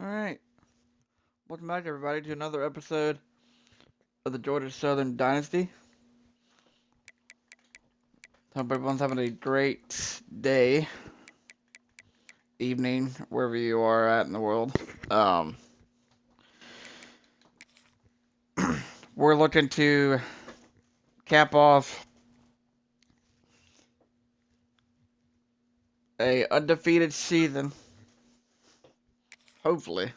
Alright, welcome back everybody to another episode of the Georgia Southern Dynasty. Hope everyone's having a great day, evening, wherever you are at in the world. We're looking to cap off a undefeated season, hopefully.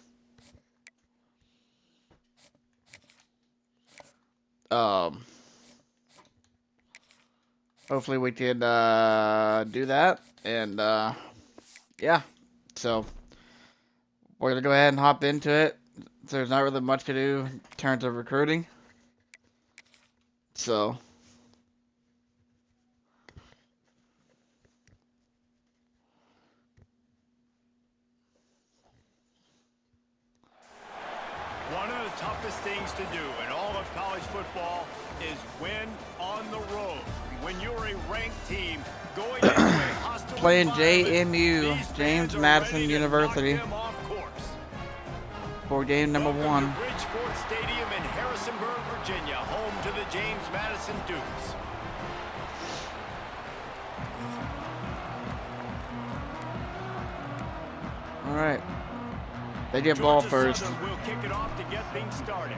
Hopefully we can do that, and yeah, so we're gonna go ahead and hop into it. There's not really much to do in terms of recruiting, so one of the toughest things to do in all of college football is win on the road. When you're a ranked team going into a hostile playing environment, JMU, these James fans are Madison ready to University, knock them off course. for game number Welcome 1. to Bridgeport Stadium in Harrisonburg, Virginia, home to the James Madison Dukes. All right, they get ball Georgia first. Southern will kick it off to get things started.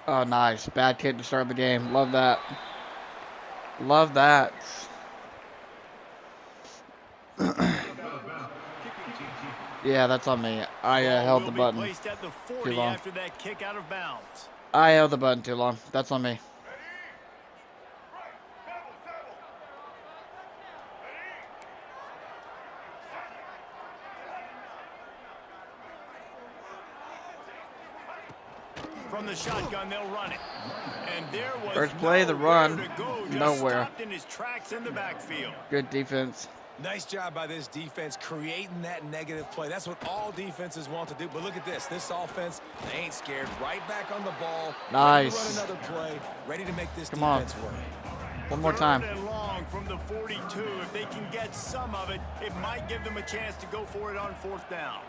Oh, nice. Bad kick to start the game. Love that. Love that. Yeah, that's on me. I held the button too long. After that kick out of bounds. I held the button too long. That's on me. From the shotgun, they'll run it. And there was First play, the run. to go, just Nowhere. stopped in his tracks in the backfield. Good defense. Nice job by this defense creating that negative play. That's what all defenses want to do. But look at this. This offense, they ain't scared. Right back on the ball. Nice. Ready to run another play. Ready to make this Come on. defense work. One more time. Third and long from the 42. If they can get some of it, it might give them a chance to go for it on fourth down.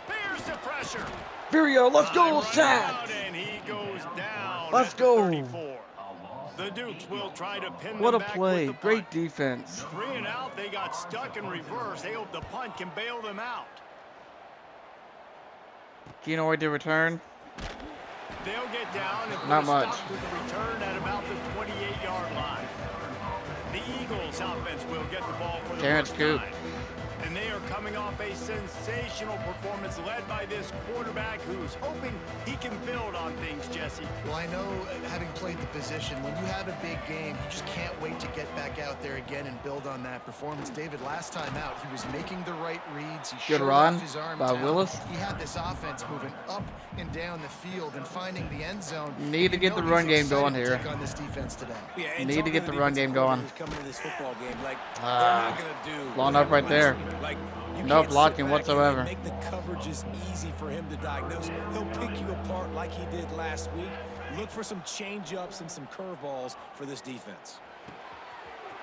Here's the pressure. Furio, let's go, Running sack. out, and he goes down. Let's at the go. 34. The Dukes will try to pin What a them back play. with the Great punt. defense. 3 and out, they got stuck in reverse. They hope the punt can bail them out. Kenoy to return. They'll get down and put Not a much. stop to the return at about the 28-yard line. The Eagles offense will get the ball for the Terrence first Coop. time. And they are coming off a sensational performance led by this quarterback who's hoping he can build on things, Jesse. Well, I know, having played the position, when you have a big game, you just can't wait to get back out there again and build on that performance. David, last time out, he was making the right reads. He Good showed run off his arm by talent. Willis. He had this offense moving up and down the field and finding the end zone. Need to You get know the he's run game excited going to here. take on this defense today. Yeah, and Need to talking get the the run defensive game going. coordinators coming into this football game, like, Ah, they're not going to do blown what up right happened there. last week. Like, you No can't sit blocking back whatsoever. and make the coverages easy for him to diagnose. He'll pick you apart like he did last week. Look for some change-ups and some curveballs for this defense.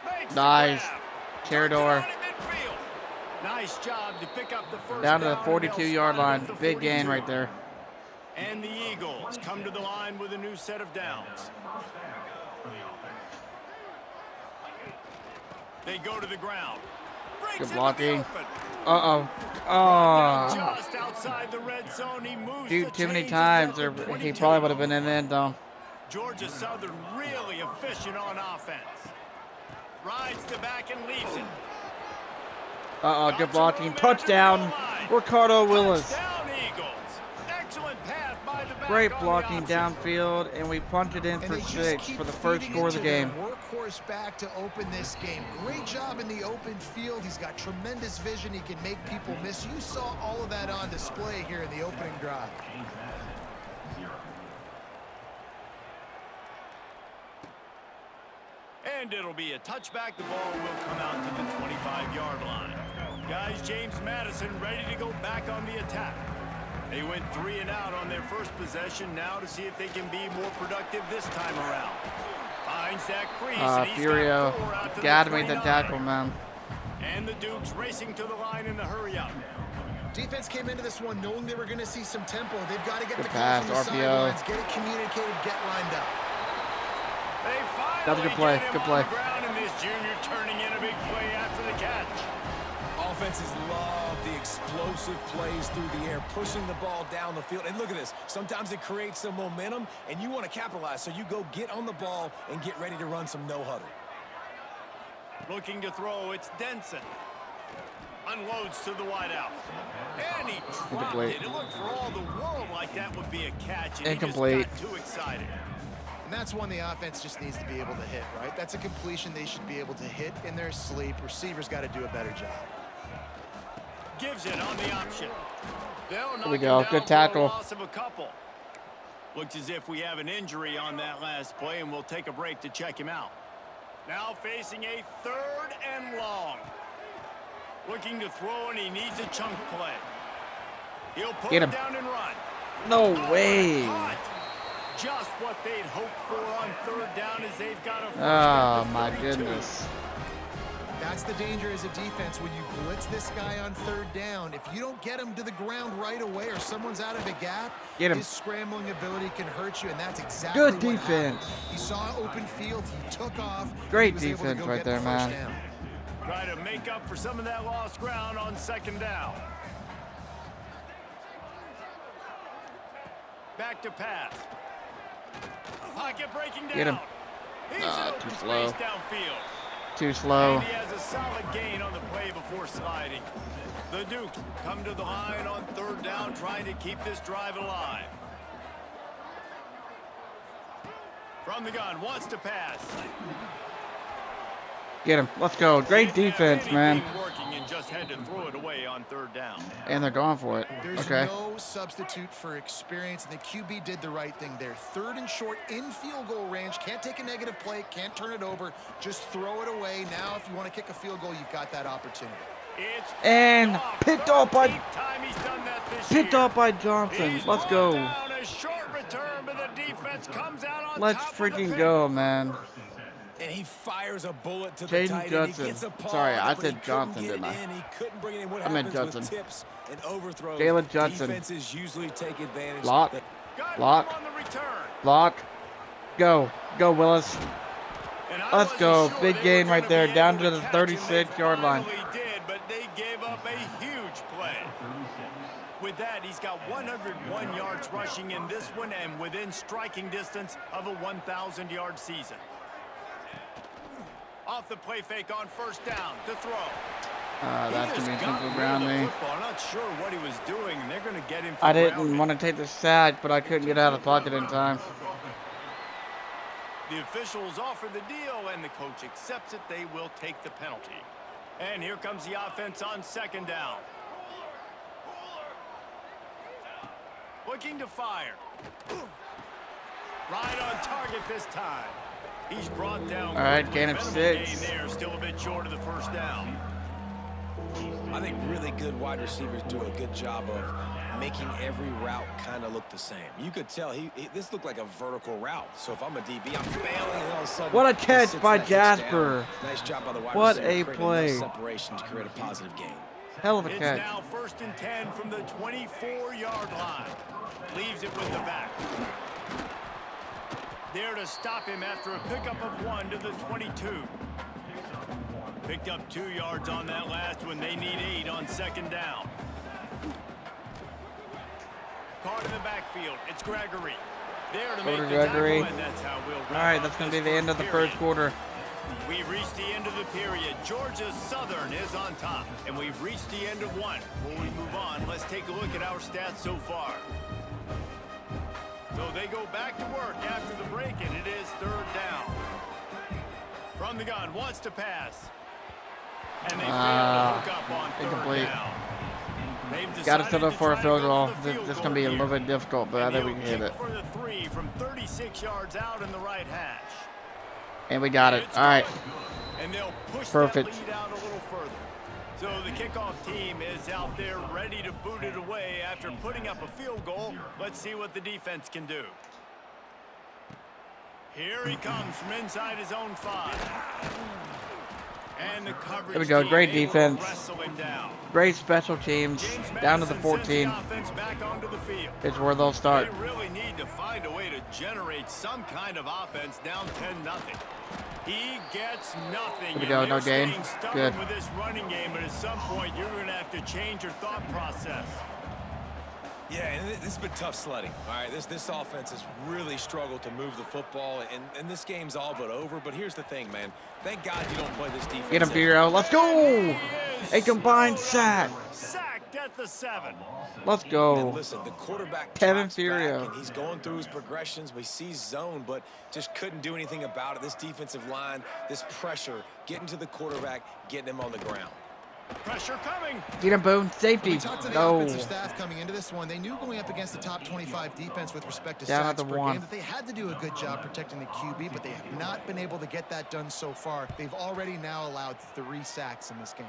Makes the Nice. grab. Corridor. Touchdown in midfield. Nice job to pick up the first Down to the down, and 42-yard they'll line. spot it at the Big gain 42. right there. And the Eagles come to the line with a new set of downs. They go to the ground. Breaks Good into the blocking. open. Uh-oh. Brought Oh. down just outside the red zone. He moves Dude, the too many chains times. at the He 22. probably would have been in the end zone. Georgia Southern really efficient on offense. Rides the back and leaves it. Uh-oh, good blocking. Touchdown, Ricardo Willis. Touchdown, Eagles. Excellent pass by the back Great on the blocking option. downfield, and we punted in And for they just 6 keep for the first feeding score of the into their game. workhorse back to open this game. Great job in the open field. He's got tremendous vision. He can make people miss. You saw all of that on display here in the opening drive. And it'll be a touchback. The ball will come out to the 25-yard line. Guys, James Madison ready to go back on the attack. They went 3 and out on their first possession. Now to see if they can be more productive this time around. Finds that crease. and he's got 4 out to Furio. the Gotta make the 29. tackle, man. And the Dukes racing to the line in the hurry up. Defense came into this one knowing they were going to see some tempo. They've got to get Good the pass, call from the RPO. sidelines, get it communicated, get lined up. They finally That's a good play, get him good on play. the ground, and this junior turning in a big play after the catch. Offenses love the explosive plays through the air, pushing the ball down the field. And look at this. Sometimes it creates some momentum, and you want to capitalize. So you go get on the ball and get ready to run some no-huddle. Looking to throw, it's Denson. Unloads to the wideout. And he dropped Incomplete. it. It looked for all the world like that would be a catch, and Incomplete. he just got too excited. And that's one the offense just needs to be able to hit, right? That's a completion they should be able to hit in their sleep. Receivers got to do a better job. Gives it on the option. They'll knock we go. him down Good for a tackle. loss of a couple. Looks as if we have an injury on that last play, and we'll take a break to check him out. Now facing a 3rd and long. Looking to throw, and he needs a chunk play. He'll put Get it him. down and run. No Oh, way. caught. Just what they'd hoped for on 3rd down as they've got a first Oh, down to my 32. goodness. That's the danger as a defense when you blitz this guy on 3rd down. If you don't get him to the ground right away or someone's out of a gap, Get him. his scrambling ability can hurt you, and that's exactly Good what defense. happened. He saw open field, he took off. Great he was able to defense go right get there, the first man. down. Try to make up for some of that lost ground on 2nd down. Back to pass. Pocket breaking down. Get him. He's Ah, in open too slow. space downfield. Too slow. And he has a solid gain on the play before sliding. The Dukes come to the line on 3rd down, trying to keep this drive alive. From the gun, wants to pass. Get him. Let's go. Great Didn't have defense, man. anything working and just had to throw it away on 3rd down. And they're going for it. There's Okay. no substitute for experience, and the QB did the right thing there. 3rd and short in field goal range. Can't take a negative play, can't turn it over. Just throw it away. Now, if you want to kick a field goal, you've got that opportunity. It's And picked off by 13th time he's done that this picked year. off by Johnson. He's Let's brought go. down a short return, but the defense comes out on Let's top of the freaking pick. go, man. And he fires a bullet to the Jaden tight end. Judson. He gets a paw Sorry, on it, I but said he couldn't Johnson, get it didn't I? in. He couldn't bring it in. What I meant happens Judson. with tips and overthrows? Jalen Judson. Defenses usually take advantage. Lock. Got Lock. him on the return. Lock. Go. Go, Willis. And I Let's wasn't go. sure Big they gain were right gonna there, be down able to the catch him. 36-yard They line. finally did, but they gave up a huge play. With that, he's got 101 yards rushing in this one and within striking distance of a 1,000-yard season. Off the play fake on 1st down to throw. That's He going to be just got simple rid of ground the me. football. Not sure what he was doing, and they're going to get him for I didn't grounding. want to take the sack, but I couldn't get out of the pocket in time. The officials offer the deal, and the coach accepts it. They will take the penalty. And here comes the offense on 2nd down. Looking to fire. Right on target this time. He's brought down. All right, quickly. gain of Minimal 6. gain there, still a bit short of the 1st down. I think really good wide receivers do a good job of making every route kind of look the same. You could tell this looked like a vertical route. So if I'm a DB, I'm bailing, and all of a sudden, What a he catch sits by that hitch down. Jasper. Nice job by the wide What receiver, a creating play. enough separation to create a positive gain. Hell of a It's catch. now 1st and 10 from the 24-yard line. Leaves it with the back. There to stop him after a pickup of 1 to the 22. Picked up 2 yards on that last one. They need 8 on 2nd down. Caught in the backfield. It's Gregory. There to make the Gregory. tackle, and that's how we'll wrap All right, up that's going to this be the end of the first period. quarter. We've reached the end of the period. Georgia Southern is on top, and we've reached the end of one. Before we move on, let's take a look at our stats so far. So they go back to work after the break, and it is 3rd down. From the gun, wants to pass. And they fail to hook up on 3rd incomplete. down. They've Got to decided set up to for a try to field go goal. for the This field is goal going to be a here. little bit difficult, but I And think we they'll can hit kick it. for the 3 from 36 yards out in the right hash. And we got it. It's All right. good. And they'll push Perfect. that lead out a little further. So the kickoff team is out there ready to boot it away after putting up a field goal. Let's see what the defense can do. Here he comes from inside his own 5. And the coverage There we go. team Great able to defense. wrestle him down. Great special teams. James Down to the Madison sends the 14 offense back onto the field. is where they'll start. They really need to find a way to generate some kind of offense down 10-0. He gets nothing. Here we go, and no they're gain. staying stubborn Good. with this running game, but at some point you're going to have to change your thought process. Yeah, and this has been tough sledding. All right, this offense has really struggled to move the football, and this game's all but over. But here's the thing, man. Thank God you don't play this defense. Get him, Fierro. Let's go! A combined sack. Sacked at the 7. Let's And go. listen, the quarterback Kevin drops back, Fierro. and he's going through his progressions. We see zone, but just couldn't do anything about it. This defensive line, this pressure, getting to the quarterback, getting him on the ground. Pressure coming. Get him, Boone. Safety. We talked to the No. offensive staff coming into this one. They knew going up against the top 25 defense with respect to Down at sacks the per 1. game that they had to do a good job protecting the QB, but they have not been able to get that done so far. They've already now allowed 3 sacks in this game.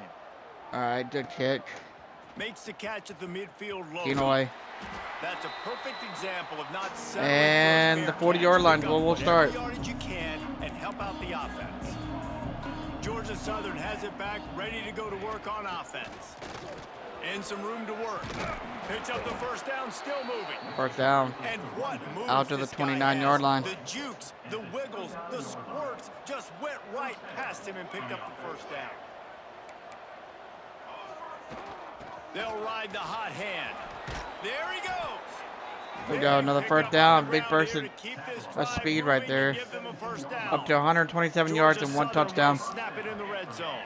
All right, good kick. Makes the catch at the midfield low. Kenoy. That's a perfect example of not settling And for a the fair 40-yard catch. line Pick is where up we'll start. whatever yardage you can and help out the offense. Georgia Southern has it back, ready to go to work on offense. And some room to work. Picks up the first down, still moving. First down. And what moves Out to the this guy 29-yard has. line. The jukes, the wiggles, the squirts just went right past him and picked up the first down. They'll ride the hot hand. There he goes. There we go. Another first down. Big person. That's speed right there. Up to 127 yards and 1 touchdown. Snap it in the red zone.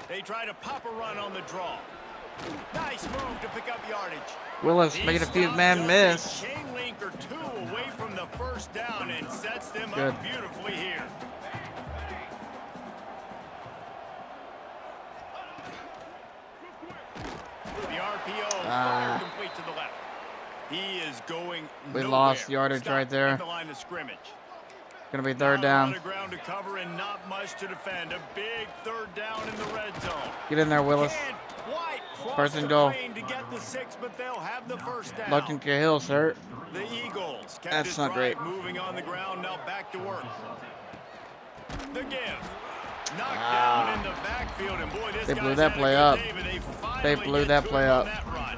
They try to pop a run on the draw. Nice move to pick up yardage. Willis making a few man miss. Chain link or 2 away from the first down and sets them Good. up beautifully here. The RPO fire complete to the left. He is going We nowhere. lost yardage Stop right there. at the line of scrimmage. Gonna be third Not a lot down. of ground to cover and not much to defend. A big third down in the red zone. Get in there, Willis. Can't quite cross First and the goal. plane to get the 6, but they'll have the first down. Looking Cahill, sir. The Eagles kept That's his not drive great. moving on the ground. Now back to work. The give. Knocked Ah. down in the backfield, and boy, this They blew guy's that had a play good up. day, but they They finally blew get that to play him on up. that run.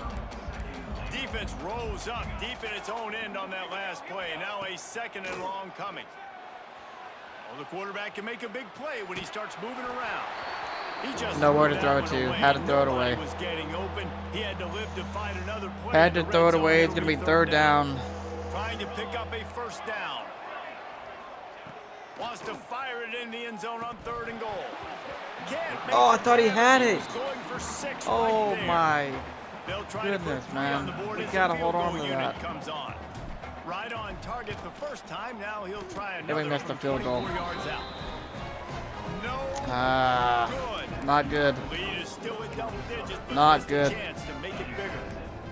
Defense rose up deep in its own end on that last play. Now a 2nd and long coming. Well, the quarterback can make a big play when he starts moving around. He just Nowhere threw to that throw it one to. away. Had to throw it Nobody away. was getting open. He had to live to find another play. Had in to the throw red it away. zone. It's gonna be It'll third down. Trying to pick up a first down. Wants to fire it in the end zone on 3rd and goal. Can't make Oh, I the thought he catch. had He it. was going for 6 Oh right there. my They'll try to goodness, put 3 man. on the board We as the gotta field hold on goal to unit that. comes on. Right on target the first time. Now he'll try Then we another missed the from field goal. 24 yards out. No good. Not good. Lead is still at double digits, but Not missed good. a chance to make it bigger.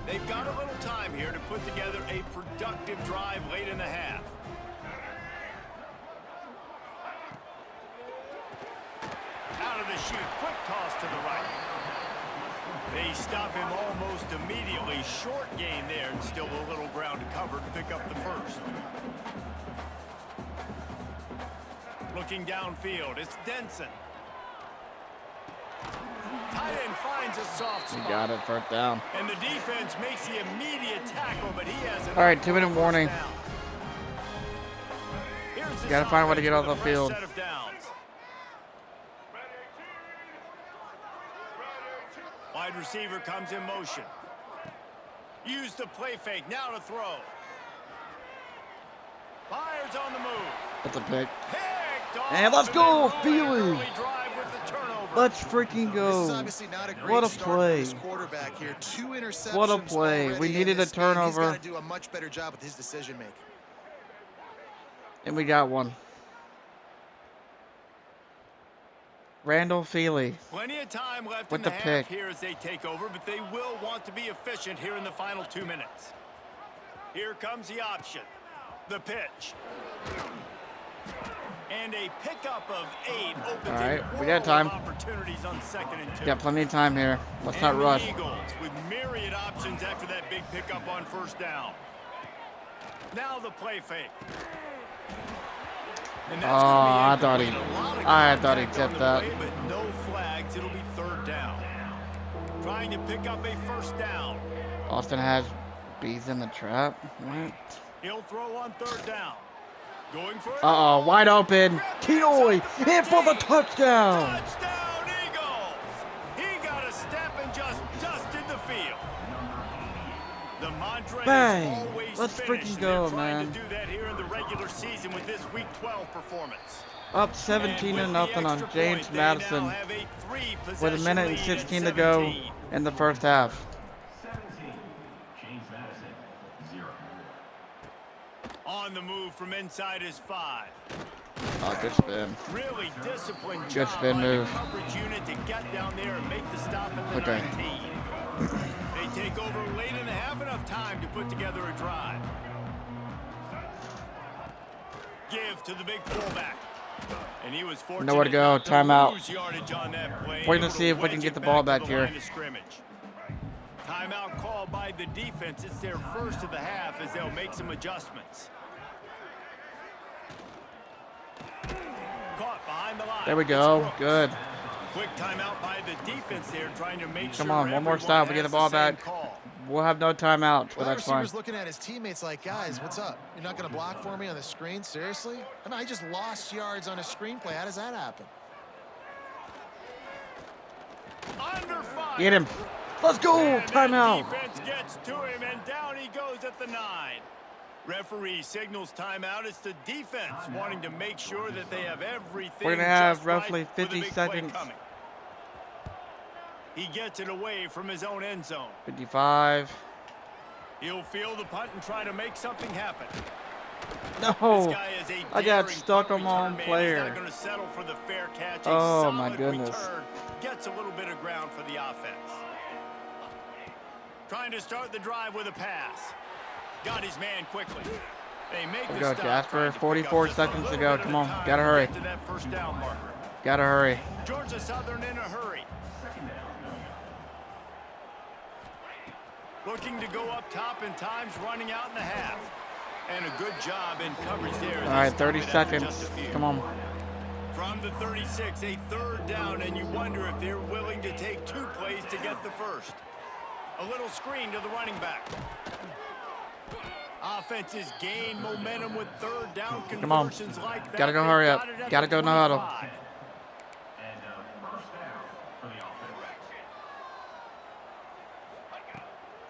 They've got a little time here to put together a productive drive late in the half. Out of the chute, quick toss to the right. They stop him almost immediately. Short gain there, and still a little ground to cover to pick up the first. Looking downfield, it's Denson. Tight end finds a soft We spot. got it. First down. And the defense makes the immediate tackle, but he has an All right, 2-minute warning. Gotta find a way to get off the field. Set of downs. Wide receiver comes in motion. Use the play fake. Now to throw. Fires on the move. That's a pick. Picked off, And let's they go, roll an Feely. early drive with the turnover. Let's freaking This is go. obviously not a great What a start for play. this quarterback here. 2 interceptions. What a play. already We in needed a this game. He's turnover. got to do a much better job with his decision making. And we got one. Randall Feely. Plenty of time left With in the the half pick. here as they take over, but they will want to be efficient here in the final 2 minutes. Here comes the option. The pitch. And a pickup of 8 opens All right, a we got world time. of opportunities on 2nd and 2. Got plenty of time here. Let's not And the rush. Eagles with myriad options after that big pickup on first down. Now the play fake. And Oh, that's gonna be I thought he incomplete. A lot of I thought he contact on tipped the that. play, but no flags. It'll be third down. Trying to pick up a first down. Austin has bees in the trap. What? He'll throw on third down. Going for it. Uh-oh, wide open. Kenoy in for the touchdown. Touchdown, Eagles! He got a step and just dusted the field. The mantra Bang. is always Let's finish, freaking and go, they're trying man. to do that here in the regular season with this Week 12 performance. Up 17 to nothing on James Madison with a minute and 16 to go in the first half. On the move from inside his 5. Oh, good spin. Really disciplined Good job spin by move. the coverage unit to get down there and make the stop at the Okay. 19. They take over late and have enough time to put together a drive. Give to the big fullback. And he was fortunate Nowhere to go. not to Timeout. lose yardage on that play. We're gonna Able to see if we wedge can get it the ball to back the here. line of scrimmage. Timeout called by the defense. It's their first of the half as they'll make some adjustments. Caught behind the line. There we go. Good. Quick timeout by the defense there, trying to make Come sure on, one more everyone stop. We get has the ball same back. call. We'll have no timeout, but Well, that that's fine. receiver's looking at his teammates like, guys, what's up? You're not going to block for me on the screen? Seriously? I mean, I just lost yards on a screenplay. How does that happen? Under fire. Get him. Let's go. And that Timeout. defense gets to him, and down he goes at the 9. Referee signals timeout. It's the defense wanting to make sure that they have everything. We're gonna have just roughly right for the 50 big play seconds. coming. He gets it away from his own end zone. 55. He'll field the punt and try to make something happen. No. This guy is a I got daring stuck punt on my own return man. He's player. not going to settle for the fair catch. A Oh, my solid goodness. return gets a little bit of ground for the offense. Trying to start the drive with a pass. Got his man quickly. They make There we the go, stop, Jasper. trying to pick 44 up just a seconds to little go. bit Come of on. time Gotta to hurry. get to that first down marker. Gotta hurry. Georgia Southern in a hurry. Looking to go up top and time's running out in the half. And a good job in coverage there. All right, 30 seconds. Come on. From the 36, a third down, and you wonder if they're willing to take 2 plays to get the first. A little screen to the running back. Offenses gain momentum with third down Come on. conversions like that. Gotta go They hurry got up. it at Gotta the go no huddle. 25.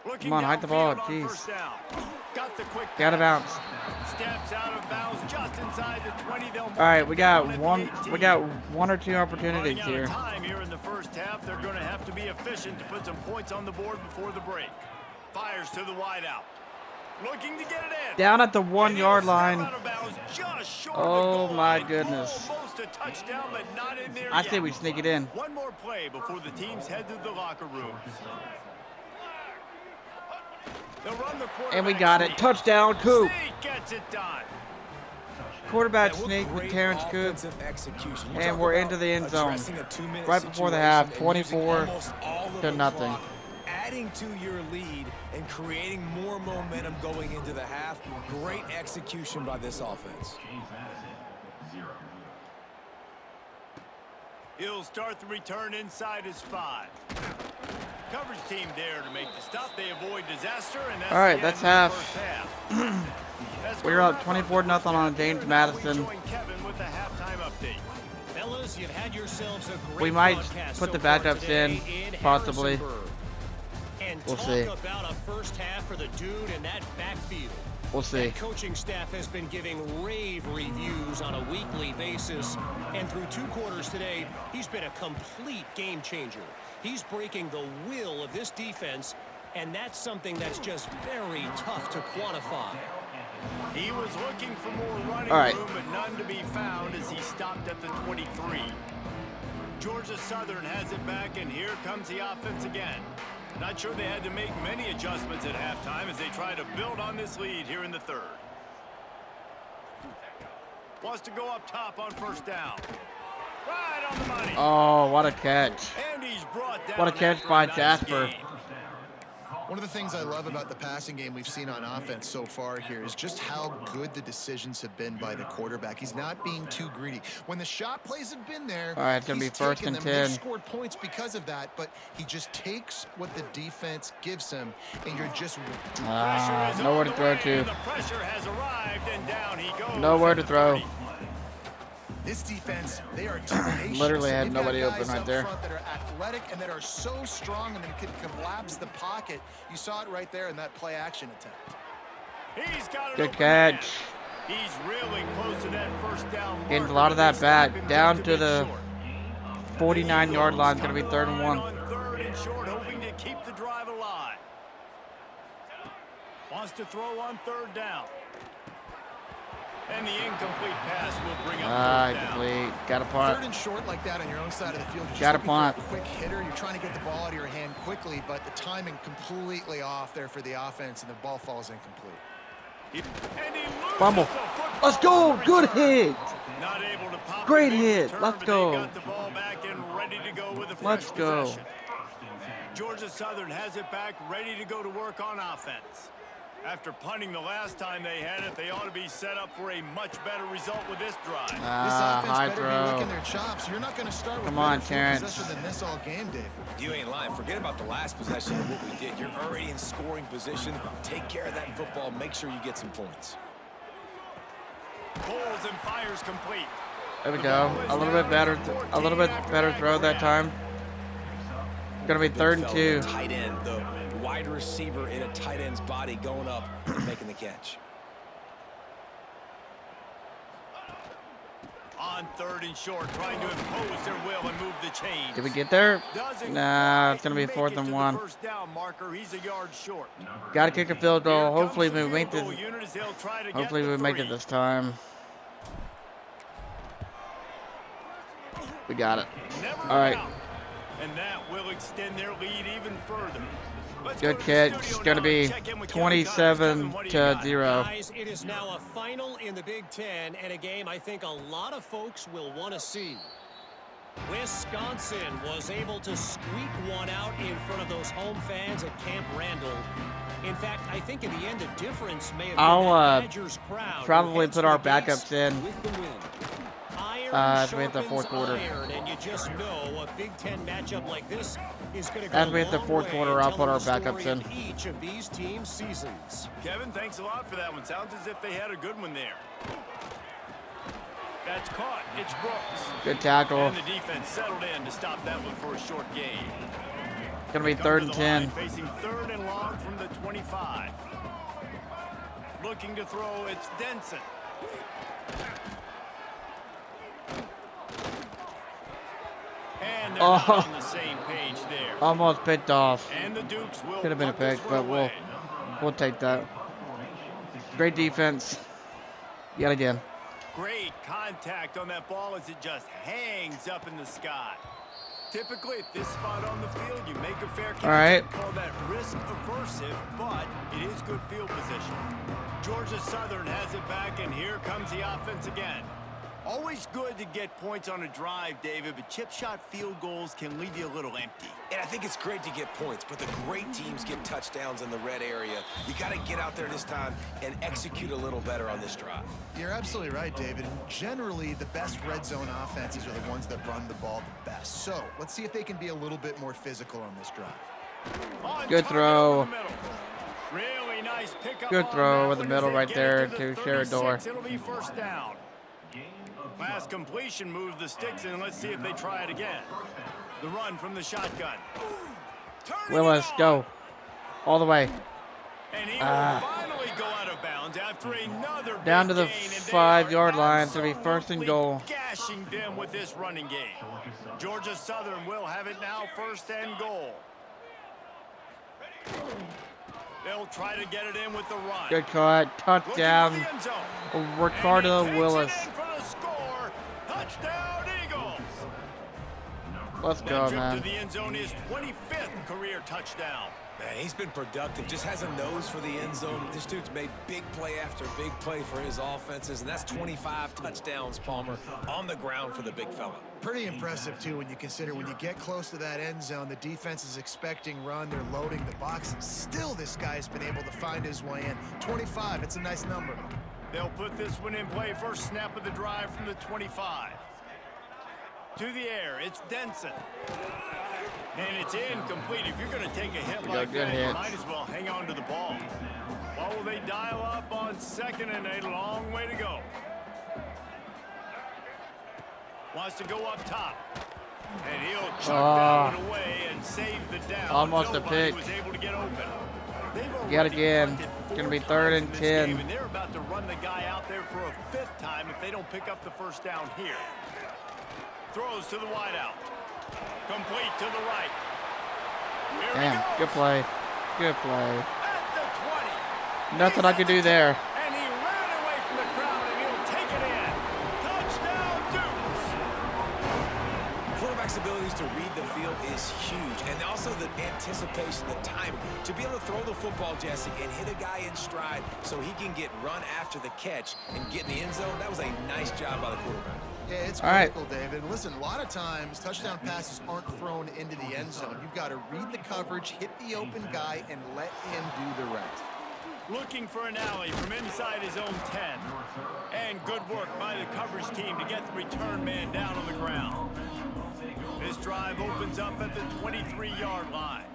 Looking Come on, hide the ball. downfield on Jeez. first down. Got the quick Gotta pass. bounce. Steps out of bounds just inside the 20. They'll All right, we got down at the one. 18. We got one or two opportunities Running out here. of time here in the first half. They're going to have to be efficient to put some points on the board before the break. Fires to the wideout. Looking to get it in. Down at the And 1 he'll yard step line. out of bounds just short of the Oh goal my line. goodness. Almost a touchdown, but not in there I yet. say we sneak it in. One more play before the teams head to the locker rooms. They'll run the And we quarterback got it. sneak. Touchdown, Coop. Sneak gets it done. Quarterback Yeah, what sneak with great Terrence Coop. offensive execution. You And talk we're about into the end zone. addressing a 2-minute Right before the half, situation and using 24 almost all of to the nothing. clock, adding to your lead and creating more momentum going into the half. Great execution by this offense. He'll start the return inside his 5. Coverage team there to make the stop. They avoid disaster, and that's All right, the that's end of half. the first half. Let's We're go up wrap 24-0 on James Here, now we Madison. join Kevin with the halftime update. Fellas, you've had yourselves a great We might broadcast put the so far backups today in, possibly. Harrisonburg. And We'll talk see. about a first half for the dude in that backfield. We'll see. That coaching staff has been giving rave reviews on a weekly basis, and through 2 quarters today, he's been a complete game changer. He's breaking the will of this defense, and that's something that's just very tough to quantify. He was looking for more running All right. room, but none to be found as he stopped at the 23. Georgia Southern has it back, and here comes the offense again. Not sure they had to make many adjustments at halftime as they try to build on this lead here in the third. Wants to go up top on first down. Right on the money. Oh, what a catch. And he's brought down What a catch after by nice Jasper. gain. One of the things I love about the passing game we've seen on offense so far here is just how good the decisions have been by the quarterback. He's not being too greedy. When the shot plays have been there, All right, it's going to be first and 10. They've scored points because of that, but he just takes what the defense gives him, and you're just... nowhere to throw to. The pressure has arrived, and down he goes. Nowhere to throw. This defense, they are tenacious. Literally had They've nobody got open guys right up there. front that are athletic and that are so strong and that can collapse the pocket. You saw it right there in that play action attempt. He's got it. Good open catch. man. He's really close to that first down marker. Getting a lot of that back. Down to the 49-yard line. It's going to be 3rd and 1. On 3rd and short, hoping to keep the drive alive. Wants to throw on 3rd down. And the incomplete pass will bring up 3rd down. Incomplete. Got a punt. 3rd and short like that on your own side of the field. You're Got a just looking punt. for a quick hitter. You're trying to get the ball out of your hand quickly, but the timing completely off there for the offense, and the ball falls incomplete. And he loses Fumble. the football. Let's go. Good hit. Not able to pop Great the big hit. return, Let's but go. They got the ball back and ready to go with a fresh Let's go. possession. Georgia Southern has it back, ready to go to work on offense. After punting the last time they had it, they ought to be set up for a much better result with this drive. This High offense better be throw. licking their chops. You're not going to start with Come on, better field Terrence. possession than this all game, David. You ain't lying. Forget about the last possession of what we did. You're already in scoring position. Take care of that football. Make sure you get some points. Pulls and fires complete. There we go. A little bit better. A little bit better throw that time. Gonna be 3rd and 2. Tight end, the wide receiver in a tight end's body going up and making the catch. On 3rd and short, trying to impose their will and move the chains. Did we get there? Doesn't Nah, it's quite gonna be make 4th it and to the 1. first down marker. He's a yard short. Gotta kick a field Here goal. comes Hopefully the we make field this. goal unit as they'll try to get Hopefully the we make it 3. this time. We got it. Never All right. out. And that will extend their lead even further. Let's Good go to the catch. studio It's gonna now be and check in with Kevin 27 Connors. Kevin, what do you to got? 0. Guys, it is now a final in the Big Ten and a game I think a lot of folks will want to see. Wisconsin was able to squeak one out in front of those home fans at Camp Randall. In fact, I think in the end the difference may have been I'll, that Badgers crowd who probably heads put for our the gates backups in. with the win. Iron As we hit the sharpens 4th quarter. iron, and you just know a Big Ten matchup like this is going to go As we hit the a long 4th way quarter, I'll put telling our the backups story in. of each of these teams' seasons. Kevin, thanks a lot for that one. Sounds as if they had a good one there. That's caught. It's Brooks. Good tackle. And the defense settled in to stop that one for a short gain. Gonna be Come 3rd to and the line, 10. facing 3rd and long from the 25. Looking to throw, it's Denson. And they're not on the same page there. Almost picked off. And the Dukes will Could have been a put this pick, one but away. we'll take that. Great defense. Yet again. Great contact on that ball as it just hangs up in the sky. Typically at this spot on the field, you make a fair catch. All right. Call that risk aversive, but it is good field position. Georgia Southern has it back, and here comes the offense again. Always good to get points on a drive, David, but chip shot field goals can leave you a little empty. And I think it's great to get points, but the great teams get touchdowns in the red area. You got to get out there this time and execute a little better on this drive. You're absolutely right, David. And generally, the best red zone offenses are the ones that run the ball the best. So let's see if they can be a little bit more physical on this drive. On Good target throw. over the middle. Really nice pickup. Good on throw that over the one middle as they right get there it to the Sheridor. 36. It'll be first down. Last completion moved the sticks in. Let's see if they try it again. The run from the shotgun. Turning Willis, it on. go. All the way. And he will finally go out of bounds after another Down big to the gain, and they 5-yard are line. It's going to be 1st and absolutely goal. Gashing them with this running game. Georgia Southern will have it now, 1st and goal. They'll try to get it in with the run. Good cut. Looking Touchdown. for the end zone. Ricardo And he takes Willis. it in for the score. Touchdown, Eagles. Let's That go, trip man. to the end zone is 25th career touchdown. Man, he's been productive, just has a nose for the end zone. This dude's made big play after big play for his offenses, and that's 25 touchdowns, Palmer, on the ground for the big fella. Pretty impressive, too, when you consider when you get close to that end zone, the defense is expecting run, they're loading the box, and still this guy's been able to find his way in. 25, it's a nice number. They'll put this one in play. First snap of the drive from the 25. To the air, it's Denson. And it's incomplete. If you're going to take a hit like that, you might as well hang on to the ball. Well, will they dial up on second and a long way to go? Wants to go up top. And he'll chuck that one away and save the down. Almost a pick. Was able to get open. Get again. It's going to be 3rd and 10. And they're about to run the guy out there for a 5th time if they don't pick up the first down here. Throws to the wideout. Complete to the right. Here Damn, good play. Good play. At the 20. Nothing I could do there. And he ran away from the crowd, and he'll take it in. Touchdown, Dukes. Quarterback's abilities to read the field is huge, and also the anticipation, the timing. To be able to throw the football, Jesse, and hit a guy in stride so he can get run after the catch and get in the end zone, that was a nice job by the quarterback. Yeah, it's critical, David. Listen, a lot of times touchdown passes aren't thrown into the end zone. You've got to read the coverage, hit the open guy, and let him do the rest. Looking for an alley from inside his own 10. And good work by the coverage team to get the return man down on the ground. This drive opens up at the 23-yard line.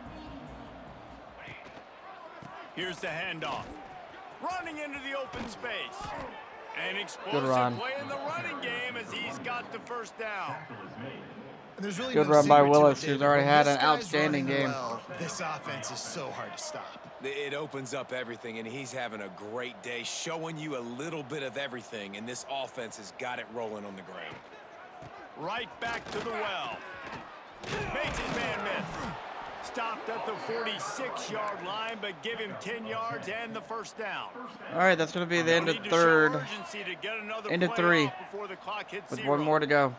Here's the handoff. Running into the open space. An explosive play in the running game as he's got the first down. And there's really Good no run by secret to Willis, it, who's David. already When had this an guy's outstanding running game. well, this offense is so hard to stop. It opens up everything, and he's having a great day, showing you a little bit of everything, and this offense has got it rolling on the ground. Right back to the well. Makes his man miss. Stopped at the 46-yard line, but give him 10 yards and the first down. All right, that's going to be the end of 3rd. End of 3. With 1 more to go.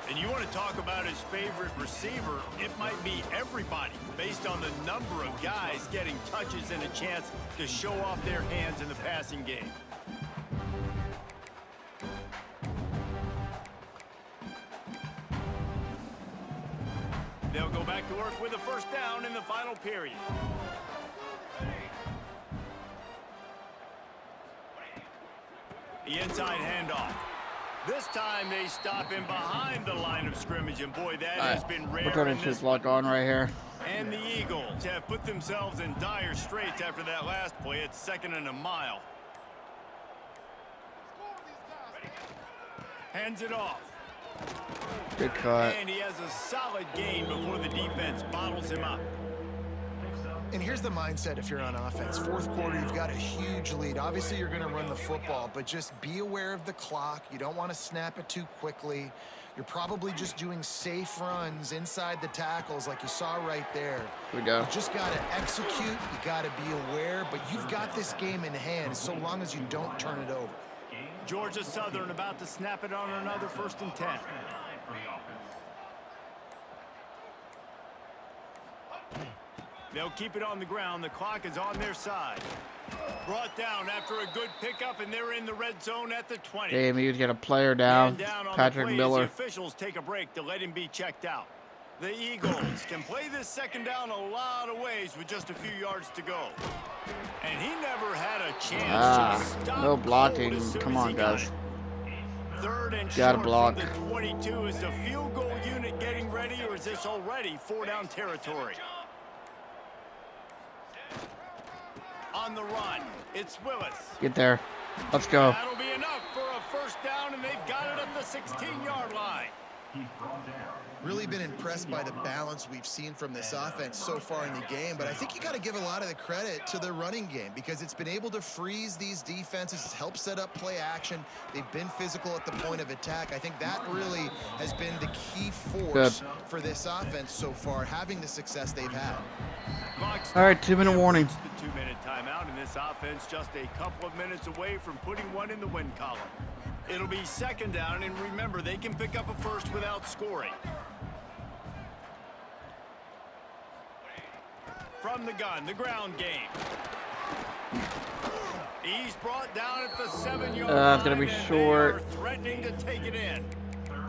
And you want to talk about his favorite receiver, it might be everybody, based on the number of guys getting touches and a chance to show off their hands in the passing game. They'll go back to work with a first down in the final period. The inside handoff. This time they stop him behind the line of scrimmage, and boy, that has been rare. We're turning his luck on right here. And the Eagles have put themselves in dire straits after that last play. It's 2nd and a mile. Hands it off. Good cut. And he has a solid gain before the defense bottles him up. And here's the mindset if you're on offense. 4th quarter, you've got a huge lead. Obviously, you're going to run the football, but just be aware of the clock. You don't want to snap it too quickly. You're probably just doing safe runs inside the tackles like you saw right there. Here we go. You just got to execute. You got to be aware, but you've got this game in hand so long as you don't turn it over. Georgia Southern about to snap it on another 1st and 10. They'll keep it on the ground. The clock is on their side. Brought down after a good pickup, and they're in the red zone at the 20. Damn, he's got a player down. Patrick Miller. The officials take a break to let him be checked out. The Eagles can play this 2nd down a lot of ways with just a few yards to go. And he never had a chance to stop. No blocking. Come on, guys. 3rd and Gotta short block. from the 22. Is the field goal unit getting ready, or is this already 4-down territory? On the run, it's Willis. Get there. Let's go. That'll be enough for a first down, and they've got it at the 16-yard line. Really been impressed by the balance we've seen from this offense so far in the game, but I think you got to give a lot of the credit to the running game because it's been able to freeze these defenses. It's helped set up play action. They've been physical at the point of attack. I think that really has been the key force for this offense so far, having the success they've had. All right, 2-minute warning. It's the 2-minute timeout, and this offense just a couple of minutes away from putting one in the win column. It'll be 2nd down, and remember, they can pick up a first without scoring. from the gun, the ground game. He's brought down at the 7-yard line. It's gonna be and short. they are threatening to take it in.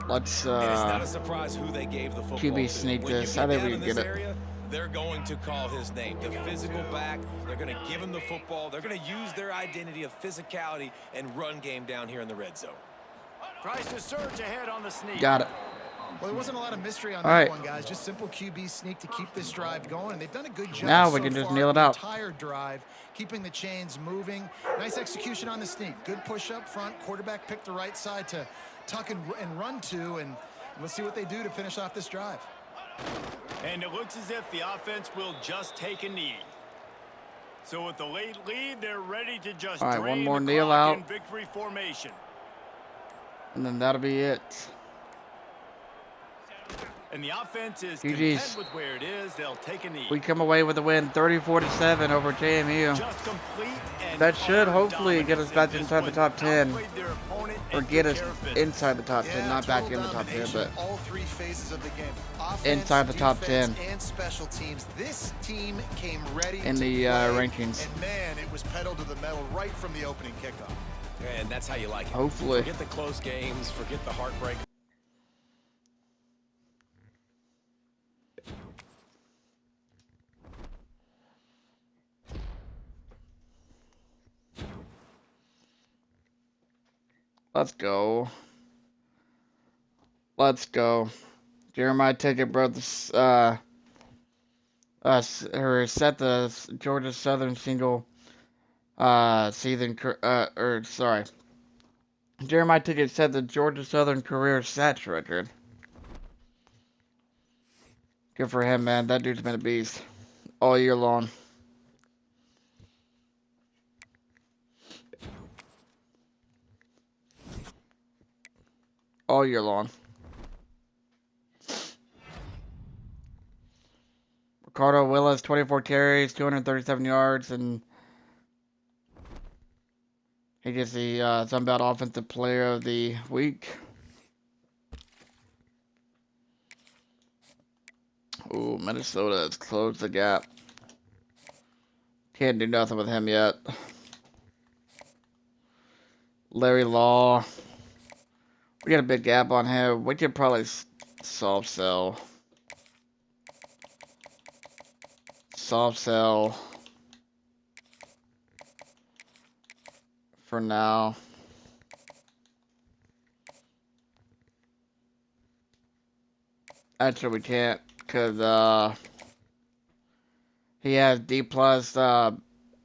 Let's And it's not a surprise who they gave the football QB to. sneak When you this. get I think down we in can this get it. area, they're going to call his name. The physical back, they're going to give him the football. They're going to use their identity of physicality and run game down here in the red zone. Tries to surge ahead on the sneak. Got it. Well, there wasn't a lot of mystery on All that right. one, guys. Just simple QB sneak to keep this drive going, and they've done a good job Now we so can just far kneel it the out. entire drive, keeping the chains moving. Nice execution on the sneak. Good push up front. Quarterback picked the right side to tuck and run to, and let's see what they do to finish off this drive. And it looks as if the offense will just take a knee. So with the late lead, they're ready to just All right, drain one more the kneel clock out. in victory formation. And then that'll be it. And the offense is GG's. content with where it is. They'll take a knee. We come away with a win, 34-7 over JMU. Just complete and That should utter hopefully get us dominance back in inside the this top one. 10. Outplayed their opponent Or and get took us care of business. inside the top 10, not back in total the top 10, domination, but all three phases of the game. Offense, inside the top defense, 10. and special teams. This team came ready In to the, play, rankings. And man, it was pedal to the metal right from the opening kickoff. And that's how you like it. Hopefully. Forget the close games, forget the heartbreak. Let's go. Let's go. Jeremiah Ticket broke the set the Georgia Southern single season Jeremiah Ticket set the Georgia Southern career stats record. Good for him, man. That dude's been a beast all year long. All year long. Ricardo Willis, 24 carries, 237 yards, and he gets the Sunbelt Offensive Player of the Week. Ooh, Minnesota has closed the gap. Can't do nothing with him yet. Larry Law. We got a big gap on him. We could probably soft sell. Soft sell. For now. Actually, we can't. Because he has D+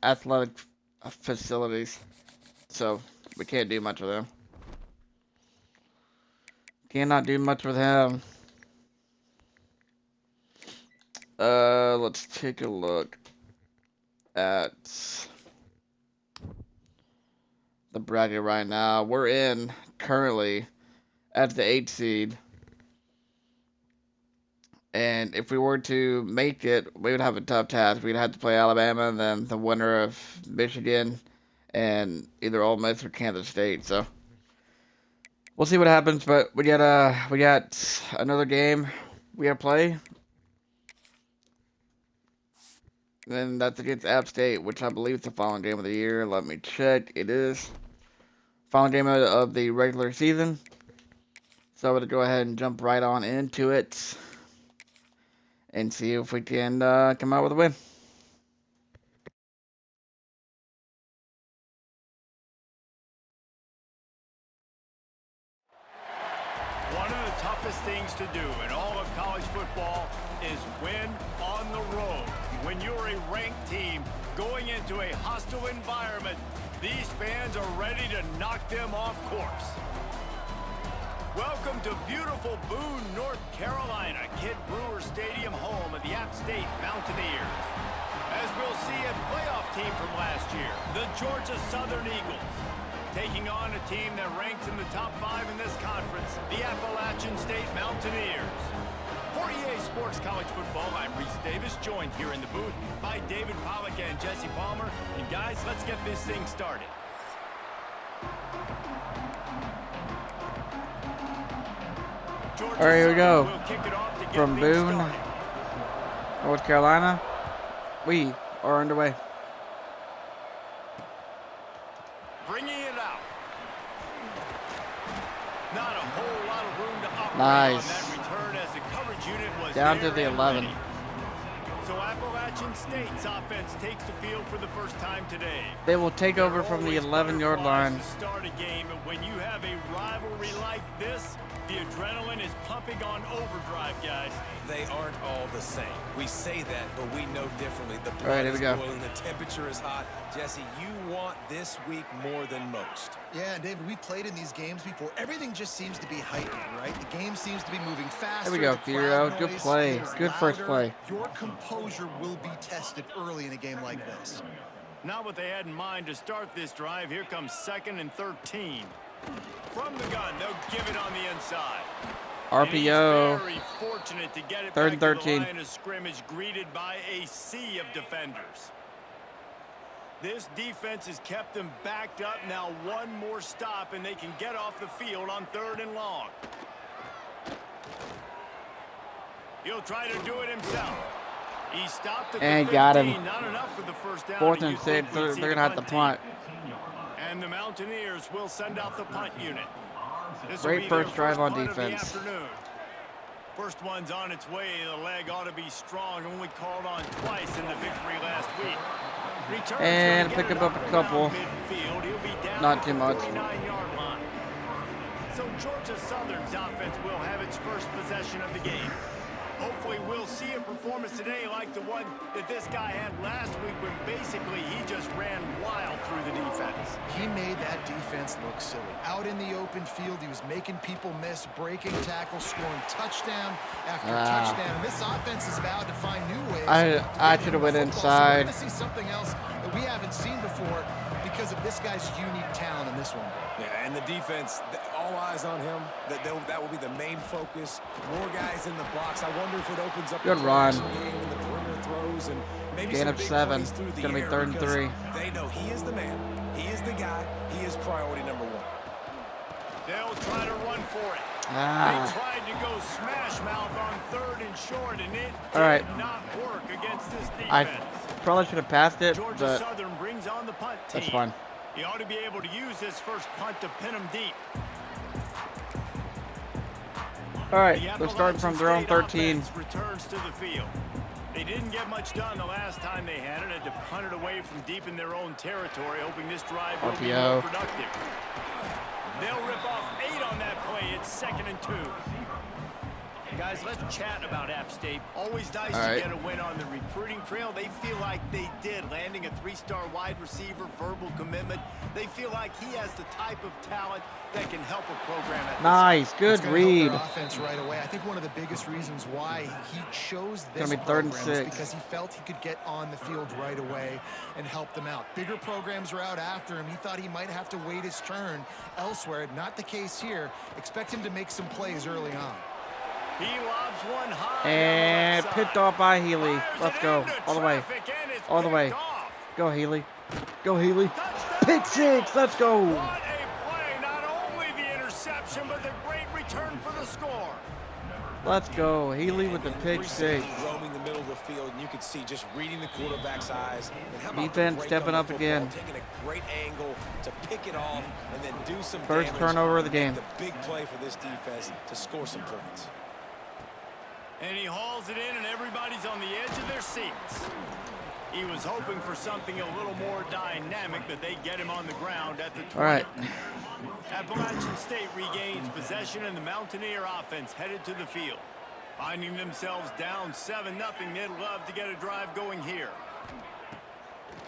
athletic facilities. So, we can't do much with him. Cannot do much with him. Let's take a look at the bracket right now. We're in currently at the 8th seed. And if we were to make it, we would have a tough task. We'd have to play Alabama, and then the winner of Michigan, and either Ole Miss or Kansas State. So we'll see what happens. But we got another game we got to play. And that's against App State, which I believe is the final game of the year. Let me check. It is final game of the regular season. So I'm going to go ahead and jump right on into it and see if we can come out with a win. One of the toughest things to do in all of college football is win on the road. When you're a ranked team going into a hostile environment, these fans are ready to knock them off course. Welcome to beautiful Boone, North Carolina, Kid Brewer Stadium, home of the App State Mountaineers. As we'll see a playoff team from last year, the Georgia Southern Eagles, taking on a team that ranks in the top 5 in this conference, the Appalachian State Mountaineers. For EA Sports College Football, I'm Reese Davis, joined here in the booth by David Pollack and Jesse Palmer. And guys, let's get this thing started. Georgia All right, here we go. will kick it off to get From things Boone, started. North Carolina. We are underway. Bringing it out. Not a whole lot of room to operate Nice. on that return as the coverage unit was Down there to the and 11. ready. So Appalachian State's offense takes the field for the first time today. They will take over from the 11-yard line. To start a game, but when you have a rivalry like this, the adrenaline is pumping on overdrive, guys. They aren't all the same. We say that, but we know differently. The All right, blood here we is go. boiling, the temperature is hot. Jesse, you want this week more than most. Yeah, and David, we played in these games before. Everything just seems to be heightened, right? The game seems to be moving faster. There we go, the Firo. crowd Good noise play. feels Good first louder. play. Your composure will be tested early in a game like this. Not what they had in mind to start this drive. Here comes 2nd and 13. From the gun, they'll give it on the inside. And he's RPO. very fortunate to get it 3rd back and to 13. the line of scrimmage, greeted by a sea of defenders. This defense has kept them backed up. Now one more stop, and they can get off the field on 3rd and long. He'll try to do it himself. He stopped at the And 15. got him. Not enough for the first down. 4th but and you'd think 6. we'd They're see going to have to punt. And the Mountaineers will send out the punt unit. This will Great be their first drive on punt of the defense. afternoon. First one's on its way. The leg ought to be strong. Only called on twice in the victory last week. Returns And gonna pick get him it up a couple. around midfield. He'll be down Not at too the much. 49-yard line. So Georgia Southern's offense will have its first possession of the game. Hopefully we'll see a performance today like the one that this guy had last week when basically he just ran wild through the defense. He made that defense look silly. Out in the open field, he was making people miss, breaking tackles, scoring touchdown after touchdown. And this offense is vowed to find new ways. I should have went So inside. we're going to see something else that we haven't seen before because of this guy's unique talent in this one. Yeah, and the defense, all eyes on him. That will be the main focus. More guys in the box. I wonder if it opens up Good the run. game and the perimeter throws and maybe Gain some of big 7. plays through It's the going to be air 3rd and because 3. They know he is the man. He is the guy. He is priority number 1. They'll try to run for it. They Ah. tried to go smash mouth on 3rd and short, and it All right. did not work against this I defense. probably should have passed it, Georgia but Southern brings on the punt team. that's fine. He ought to be able to use this first punt to pin him deep. All right, The they're starting from their own Appalachian 13. State offense returns to the field. They didn't get much done the last time they had it. Had to punt it away from deep in their own territory, hoping this drive will be RPO. more productive. They'll rip off 8 on that play. It's 2nd and 2. Guys, let's chat about App State. Always nice to get a win on the recruiting trail. They feel like they did, landing a 3-star wide receiver, verbal commitment. They feel like he has the type of talent that can help a program at this Nice, It's good gonna help read. their offense right away. I think one of the biggest reasons why he chose this Gonna be 3rd and program is 6. because he felt he could get on the field right away and help them out. Bigger programs are out after him. He thought he might have to wait his turn elsewhere. Not the case here. Expect him to make some plays early on. He lobs one high And down the left picked side. off by Healy. Fires Let's it go. into All the way. traffic, and it's All the way. picked off. Go, Healy. Go, Healy. Touchdown. Pick 6. Let's go. What a play. Not only the interception, but the great return for the score. Let's go. Healy with the pick 6. Roaming the middle of the field, and you could see just reading the quarterback's eyes. And how about the Defense break stepping on the up football, again. taking a great angle to pick it off and then do some First damage. turnover of the game. The big play for this defense to score some points. And he hauls it in, and everybody's on the edge of their seats. He was hoping for something a little more dynamic, but they get him on the ground at the 20. All right. Appalachian State regains possession, and the Mountaineer offense headed to the field. Finding themselves down 7-0, they'd love to get a drive going here.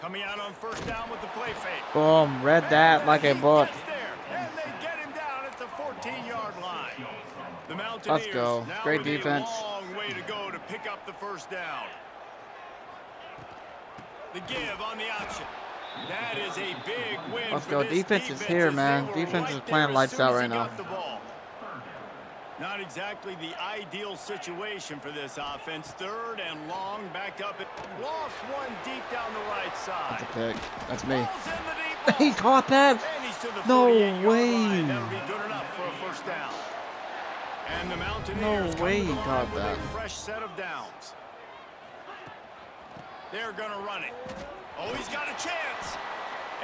Coming out on first down with the play fake. Boom. Read that like a book. Gets there, and they get him down at the 14-yard line. The Mountaineers Let's go. now Great with defense. a long way to go to pick up the first down. The give on the option. That is a big win. Let's for go. this Defense is here, as they man. were Defense right is playing there as lights soon out as he right now. got the ball. Not exactly the ideal situation for this offense. 3rd and long, back up. It lost one deep down the right side. That's a pick. That's me. Ball's in the deep He ball. caught that. And he's to the No 48-yard way. line. That'll be good enough for a first down. And the Mountaineers No way come to he the caught line with that. a fresh set of downs. They're going to run it. Oh, he's got a chance.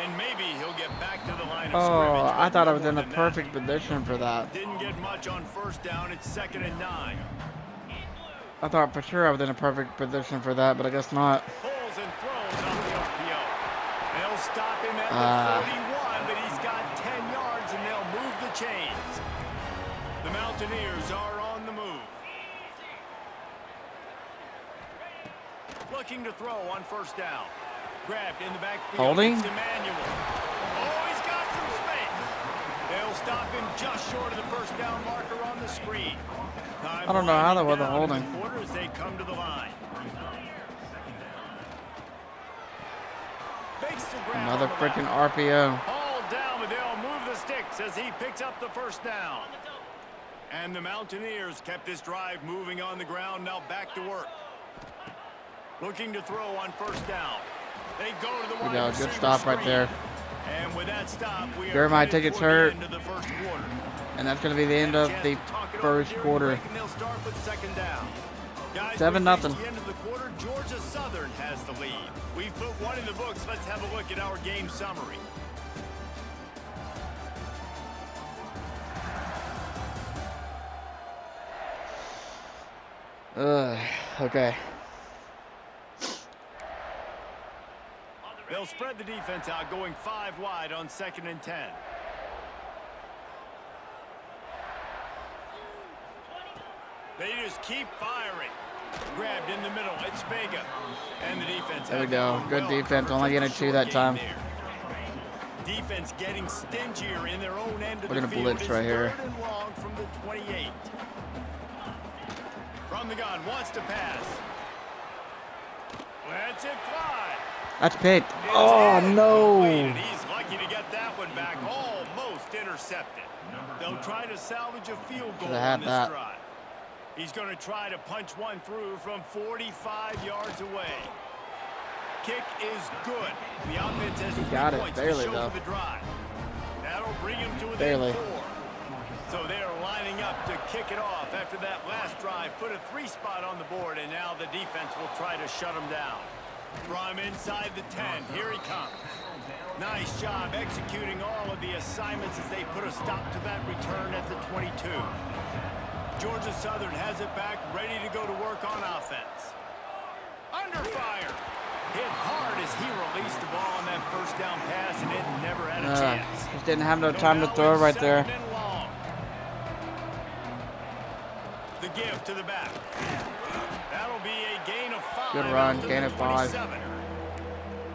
And maybe he'll get back to the line of Oh, scrimmage. I thought I no was more in the than perfect that. position for that. Didn't get much on first down. It's 2nd and 9. I thought for sure I was in a perfect position for that, but I guess not. Pulls and throws on the RPO. They'll stop him at the 41, but he's got 10 yards, and they'll move the chains. The Mountaineers are on the move. Looking to throw on first down. Grabbed in the backfield. Holding? It's Emmanuel. Oh, he's got some space. They'll stop him just short of the first down marker on the screen. I don't know how that wasn't holding. As they come to the line. Another freaking RPO. All down, but they'll move the sticks as he picks up the first down. And the Mountaineers kept this drive moving on the ground. Now back to work. Looking to throw on first down. They go to the wide receiver Good stop right there. And with that stop, we are Jeremiah Tickett's hurt. into the first quarter. And that's going to be the end of the first quarter. They'll start with 2nd down. Guys, 7-0. At the end of the quarter, Georgia Southern has the lead. We've put one in the books. Let's have a look at our game summary. Okay. They'll spread the defense out, going 5 wide on 2nd and 10. They just keep firing. Grabbed in the middle. It's Vega. And the defense. There we go. Good defense. Only getting 2 that time. Defense getting stingier in their own end of We're the gonna field. blitz right here. 3rd and long from the 28. From the gun, wants to pass. Lets it fly. That's picked. Oh, no. He's lucky to get that one back. Almost intercepted. They'll try to salvage a field goal on this drive. He's going to try to punch one through from 45 yards away. Kick is good. The offense has 3 points barely, to show though. for the drive. That'll bring him to within Barely. 4. So they're lining up to kick it off after that last drive. Put a 3 spot on the board, and now the defense will try to shut him down. From inside the 10, here he comes. Nice job executing all of the assignments as they put a stop to that return at the 22. Georgia Southern has it back, ready to go to work on offense. Under fire. Hit hard as he released the ball on that first down pass, and it never had a chance. Just didn't have no time to throw right there. The give to the back. That'll be a gain of 5. Good run, gain of 5.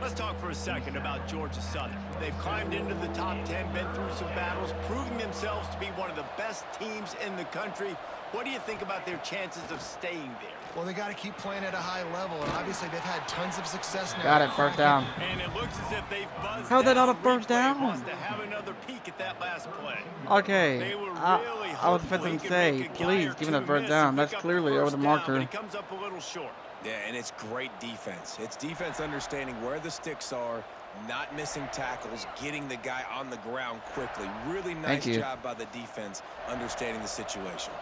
Let's talk for a second about Georgia Southern. They've climbed into the top 10, been through some battles, proving themselves to be one of the best teams in the country. What do you think about their chances of staying there? Well, they got to keep playing at a high level, and obviously they've had tons of success now. Got it, first down. And it looks as if they've buzzed. How's that not a down. first down? Wants to have another peek at that last play. Okay. They were really I was hopeful supposed he to could say, make a guy please or give me the two first miss down. and That's pick up clearly the over first the down, marker. but he comes up a little short. Yeah, and it's great defense. It's defense understanding where the sticks are, not missing tackles, getting the guy on the ground quickly. Really nice job by the defense understanding the situation.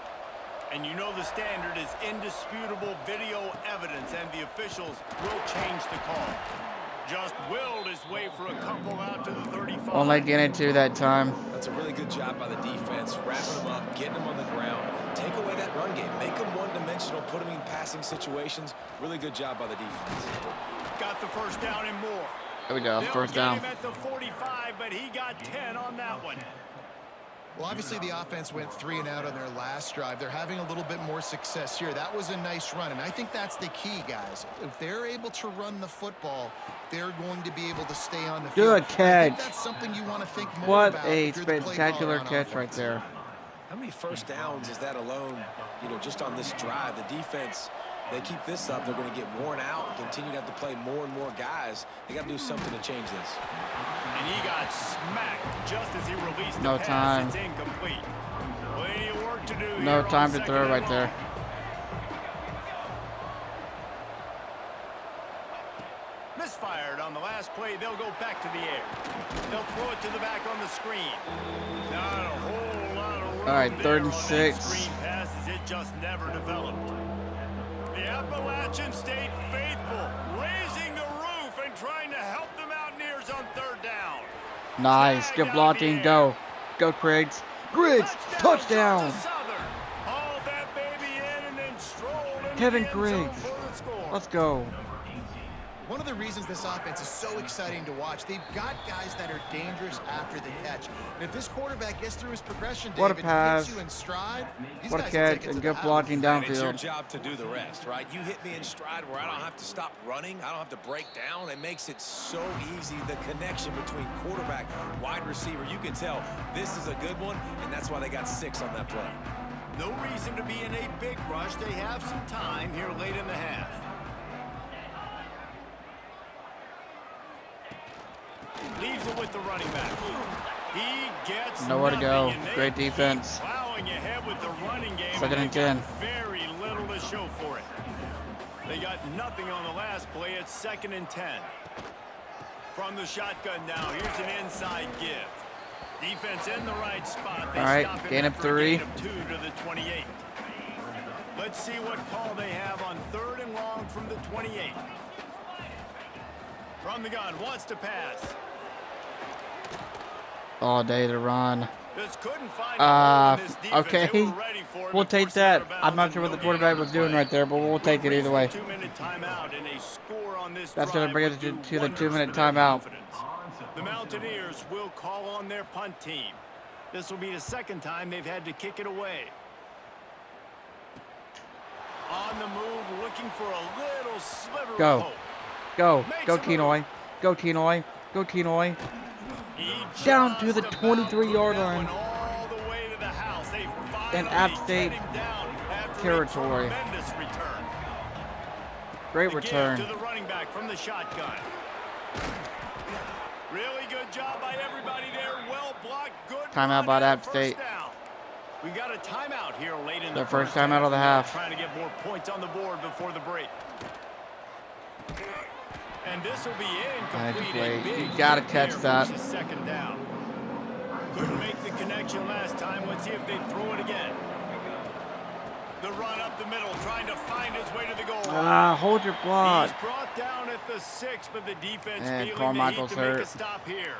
And you know the standard is indisputable video evidence, and the officials will change the call. Just willed his way for a couple out to the 35. Only getting 2 that time. That's a really good job by the defense, wrapping them up, getting them on the ground. Take away that run game. Make them one-dimensional, put them in passing situations. Really good job by the defense. Got the first down and more. There we go, first down. Him at the 45, but he got 10 on that one. Well, obviously the offense went 3 and out on their last drive. They're having a little bit more success here. That was a nice run, and I think that's the key, guys. If they're able to run the football, they're going to be able to stay on the field. Good catch. I think that's something you want to think more about. What a spectacular catch right there. How many first downs is that alone, just on this drive? The defense, they keep this up, they're going to get worn out and continue to have to play more and more guys. They got to do something to change this. And he got smacked just as he released No the pass. time. It's incomplete. Plenty of work to do. No here time on to throw 2nd right and there. long. Misfired on the last play. They'll go back to the air. They'll throw it to the back on the screen. Not a whole lot of room. All right, 3rd and there on that 6. screen passes. It just never developed. The Appalachian State faithful raising the roof and trying to help the Mountaineers on third down. Nice. Good blocking. Go. Go, Griggs. Griggs. Touchdown. Hauled that baby in and then strolled into Kevin the end zone Griggs. for the score. Let's go. One of the reasons this offense is so exciting to watch, they've got guys that are dangerous after the catch. And if this quarterback gets through his progression, What a David, pass. hits you in stride, these What a guys will catch take it and to good the blocking And it's your downfield. job to do the rest, right? You hit me in stride where I don't have to stop running. I don't have to break down. It makes it so easy. The connection between quarterback, wide receiver. You can tell this is a good one, and that's why they got 6 on that play. No reason to be in a big rush. They have some time here late in the half. Leaves it with the running back. He gets Nowhere to go. nothing, and they Great keep defense. plowing ahead with the running game. Second and they've got 10. Very little to show for it. They got nothing on the last play. It's 2nd and 10. From the shotgun now, here's an inside give. Defense in the right spot. They All right, stop him gain of after a 3. gain of 2 to the 28. Let's see what call they have on 3rd and long from the 28. From the gun, wants to pass. All day to run. Just couldn't find a hole in this defense. Okay. They were ready for it, We'll but take forced it out that. of bounds I'm not and sure what the no quarterback gain was on doing play. right there, but we'll take it either way. 2-minute timeout and a score on this That's going to drive bring us would to do the wonders 2-minute for their timeout. confidence. The Mountaineers will call on their punt team. This will be the 2nd time they've had to kick it away. On the move, looking for a little sliver Go. of hope. Go. Makes Go, a move. Kenoy. Go, Kenoy. Go, Kenoy. He Down to just the about 23-yard put that line. one all the way to the house. They And finally App State get him down after territory. a tremendous return. Great The return. give to the running back from the shotgun. Really good job by everybody there. Well blocked. Good. Timeout run by and a App first State. down. We got a timeout here late in Their the first timeout of the half. Trying to get more points on the board before the break. And this will be incomplete. Incomplete. You gotta catch that. 2nd down. Couldn't make the connection last time. Let's see if they throw it again. The run up the middle, trying to find his way to the goal line. Hold your block. He's brought down at the 6, but the defense And feeling Carmichael's the heat to make a hurt. stop here.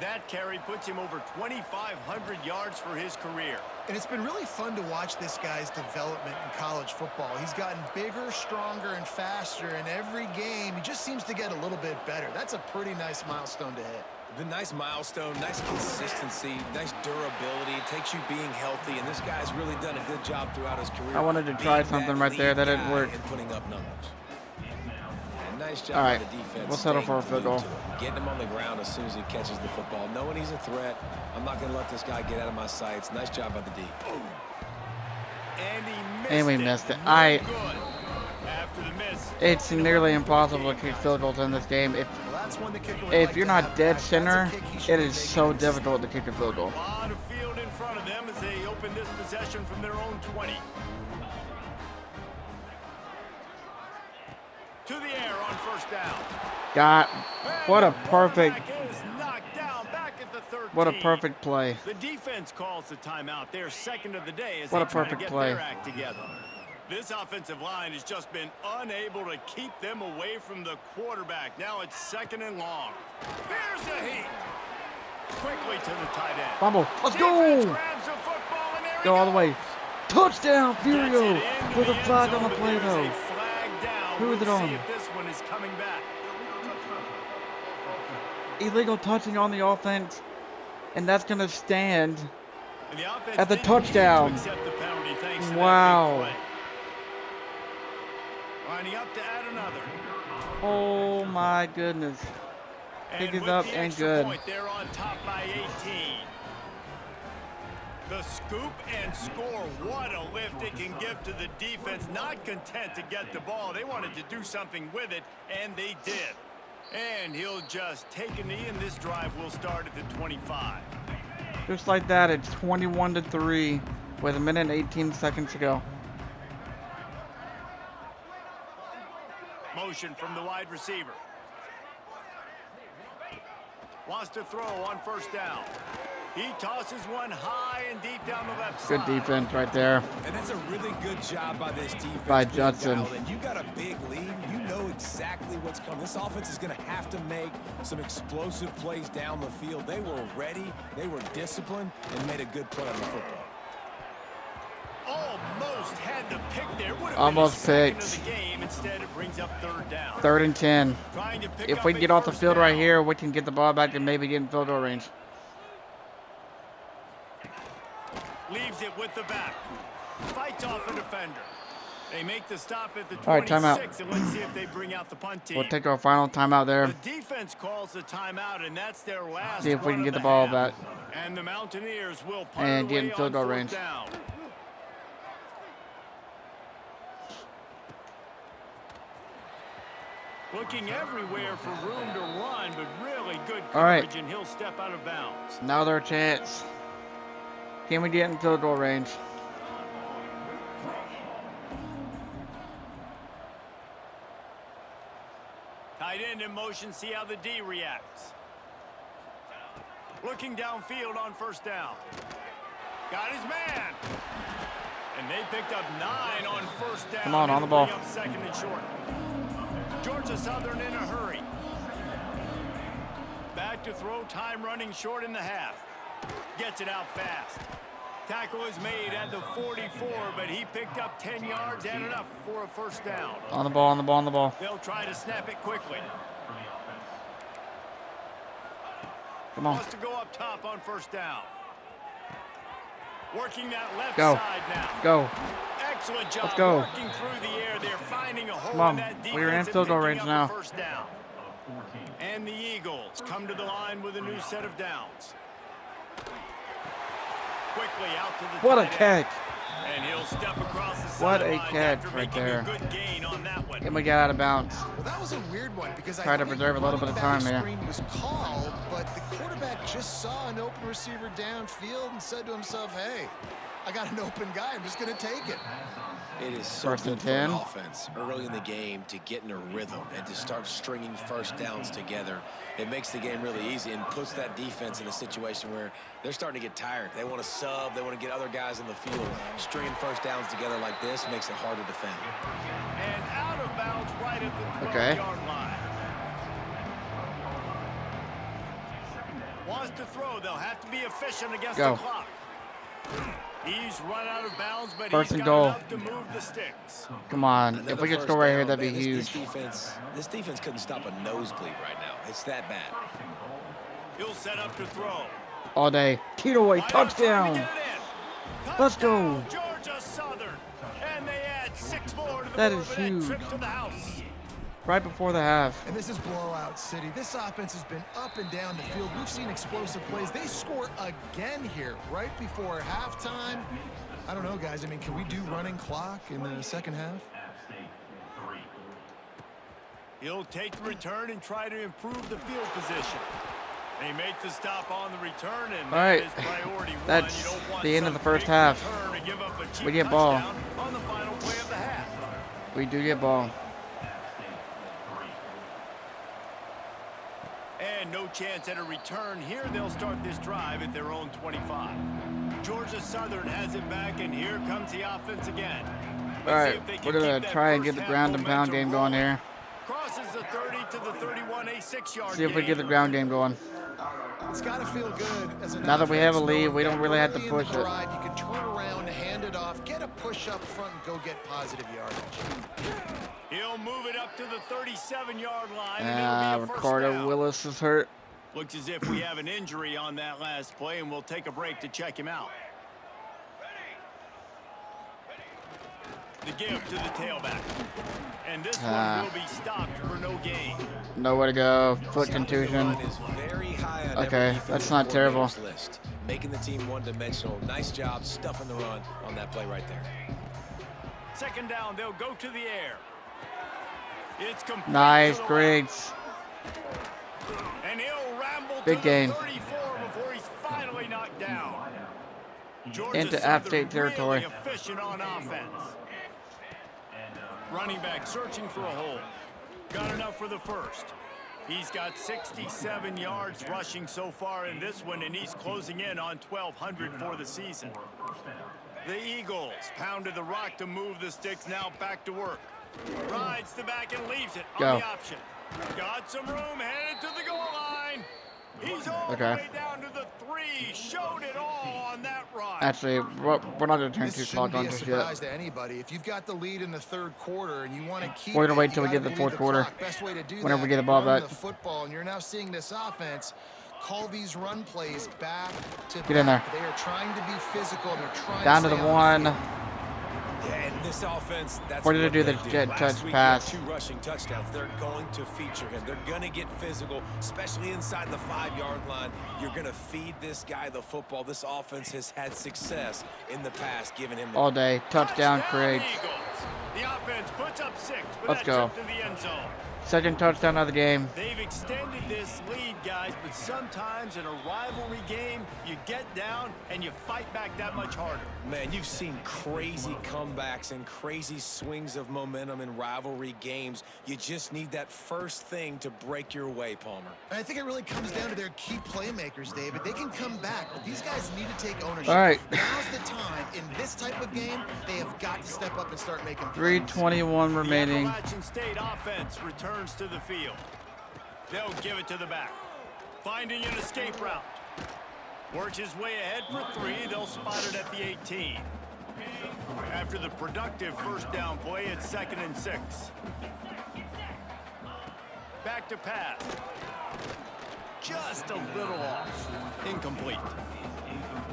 That carry puts him over 2,500 yards for his career. And it's been really fun to watch this guy's development in college football. He's gotten bigger, stronger, and faster in every game. He just seems to get a little bit better. That's a pretty nice milestone to hit. The nice milestone, nice consistency, nice durability. It takes you being healthy, and this guy's really done a good job throughout his career. I wanted to try being something that right there. lead That didn't guy work. and putting up numbers. And nice job All by right, the defense. we'll settle for a staying field goal. glued to him, getting him on the ground as soon as he catches the football, knowing he's a threat. I'm not going to let this guy get out of my sights. Nice job by the D. And he missed And we it. missed it. No good. After the miss. It's nearly impossible to kick field goals in this game. Well, that's one the kicker would If like you're to not have dead back. center, That's a kick he should it be is taking so this. difficult to kick a field goal. A lot of field in front of them as they open this possession from their own 20. To the air on 1st down. What a And the perfect, quarterback is knocked down back at the 13. what a perfect play. The defense calls the timeout. Their 2nd of the day as What they a try to perfect get play. their act together. This offensive line has just been unable to keep them away from the quarterback. Now it's 2nd and long. Here's the heat. Quickly to the tight end. Fumble. Let's Defense go. grabs the football and there he Go all the goes. way. Touchdown, Gets it Furio. into With a the end flag on zone, the but play, there's a though. flag down. Who is We'll it on? see if this one is coming back. Illegal touching on the offense, and that's going to stand. And the offense At the didn't need to touchdown. accept the penalty thanks to that Wow. big play. Lining up to add another. Oh my goodness. Pick it with up the and extra good. point, they're on top by 18. The scoop and score. What a lift it can give to the defense. Not content to get the ball. They wanted to do something with it, and they did. And he'll just take a knee, and this drive will start at the 25. Just like that, it's 21-3 with 1 minute and 18 seconds to go. Motion from the wide receiver. Wants to throw on 1st down. He tosses one high and deep down the left Good side. defense right there. And that's a really good job by this defense. By being Judson. dialed in. You got a big lead. You know exactly what's coming. This offense is going to have to make some explosive plays down the field. They were ready. They were disciplined and made a good play on the football. Almost had the pick there. Would have Almost been a picked. second of the game. Instead, it brings up third down. 3rd and 10. Trying to pick If up we a can get off the first field right down. here, we can get the ball back and maybe get in field goal range. Leaves it with the back. Fights off a defender. They make the stop at the 26, All right, timeout. and let's see if they bring out the punt team. We'll take our final timeout there. The defense calls the timeout, and that's their last. See if we run can of get the ball half. back. And the Mountaineers will punt And get in away field on goal fourth range. down. Looking everywhere for room to run, but really good All right. coverage, and he'll step out of bounds. Now their chance. Can we get in field goal range? Tight end in motion, see how the D reacts. Looking downfield on first down. Got his man. And they picked up 9 on first down. Come on the It'll ball. bring up 2nd and short. Georgia Southern in a hurry. Back to throw, time running short in the half. Gets it out fast. Tackle is made at the 44, but he picked up 10 yards and enough for a first down. On the ball, on the ball, on the ball. They'll try to snap it quickly. Come on. Wants to go up top on first down. Working that left Go. side now. Go. Excellent job Let's go. working through the air. They're finding a hole Come on. in that defense. We're in and field goal picking range up now. the first down. And the Eagles come to the line with a new set of downs. Quickly out to the What a tight end. catch. And he'll step across the What a sideline catch after right making there. a good gain on that one. And we got out of bounds. Well, that was a weird one because Try I to think preserve a little bit of time running back here. screen was called, but the quarterback just saw an open receiver downfield and said to himself, "Hey, I got an open guy. I'm just going to take it." It is so 1st and good for an 10. offense early in the game to get in a rhythm and to start stringing first downs together. It makes the game really easy and puts that defense in a situation where they're starting to get tired. They want to sub. They want to get other guys in the field. Stringing first downs together like this makes it hard to defend. And out of bounds right at the 12-yard Okay. line. Wants to throw. They'll have to be efficient against Go. the clock. He's run out of bounds, but 1st he's and got goal. enough to move the sticks. Come on. Another If we could first score right here, down. that'd be Man, huge. This defense couldn't stop a nosebleed right now. It's that bad. He'll set up to throw. All day. Keto Wide out, trying to touchdown. get it in. Let's go. Touchdown, Georgia Southern. And they add 6 more to the That board is with huge. trip to the house. Right before the half. And this is blowout city. This offense has been up and down the field. We've seen explosive plays. They score again here right before halftime. I don't know, guys. I mean, can we do running clock in the second half? He'll take the return and try to improve the field position. They make the stop on the return, and All right. that is priority one. That's You don't want the end of some the first big half. return to give up a cheap We get ball. touchdown on the final play of the half. We do get ball. And no chance at a return here. They'll start this drive at their own 25. Georgia Southern has it back, and here comes the offense again. All right. We're going to try and get the ground and pound game going here. Crosses the 30 to the 31, a 6-yard See if we gain. get the ground game going. It's got to feel good as an Now that we have a offense, lead, knowing we don't that really have to early in the push it. drive, you can turn around, hand it off, get a push up front, and go get positive yardage. He'll move it up to the 37-yard line, and it'll be a first Ricardo down. Willis is hurt. Looks as if we have an injury on that last play, and we'll take a break to check him out. The give to the tailback. And this one will be stopped for no gain. Nowhere to go. Foot Stopping the contusion. run is very high on Okay, every that's defensive not terrible. coordinator's list. Making the team one-dimensional. Nice job stuffing the run on that play right there. Second down, they'll go to the air. It's complete Nice, to the Griggs. left. And he'll ramble Big to gain. the 34 before he's finally knocked down. Georgia Into App Southern State territory. really efficient on offense. Running back searching for a hole. Got enough for the first. He's got 67 yards rushing so far in this one, and he's closing in on 1,200 for the season. The Eagles pounded the rock to move the sticks, now back to work. Rides the back and leaves it on the option. Got some room, headed to the goal line. He's all the way down to the 3. Showed it all on that run. Actually, we're not going to turn This 2 clock on shouldn't be a just surprise yet. to anybody. If you've got the lead in the third quarter and you want to keep We're going it, to wait till you we get gotta the bleed fourth quarter. clock. Best way to do Whenever that, we get the ball run back. the football, and you're now seeing this offense call these run plays back to Get in there. They are trying to be physical, and they're trying Down to to the stay on 1. Yeah, and this offense, that's Where did what it do they the do. jet Last touch week, pass? he had 2 rushing touchdowns. They're going to feature him. They're going to get physical, especially inside the 5-yard line. You're going to feed this guy the football. This offense has had success in the past, giving him the All day. Touchdown, Craig. Eagles. The offense puts up 6 with Let's that go. trip to the end zone. Second touchdown of the game. They've extended this lead, guys, but sometimes in a rivalry game, you get down and you fight back that much harder. Man, you've seen crazy comebacks and crazy swings of momentum in rivalry games. You just need that first thing to break your way, Palmer. And I think it really comes down to their key playmakers, David. They can come back, but these guys need to take ownership. All right. Now's the time. In this type of game, they have got to step up and start making plays. 3:21 remaining. The Appalachian State offense returns to the field. They'll give it to the back. Finding an escape route. Works his way ahead for 3. They'll spot it at the 18. After the productive first down play, it's 2nd and 6. Back to pass. Just a little off. Incomplete.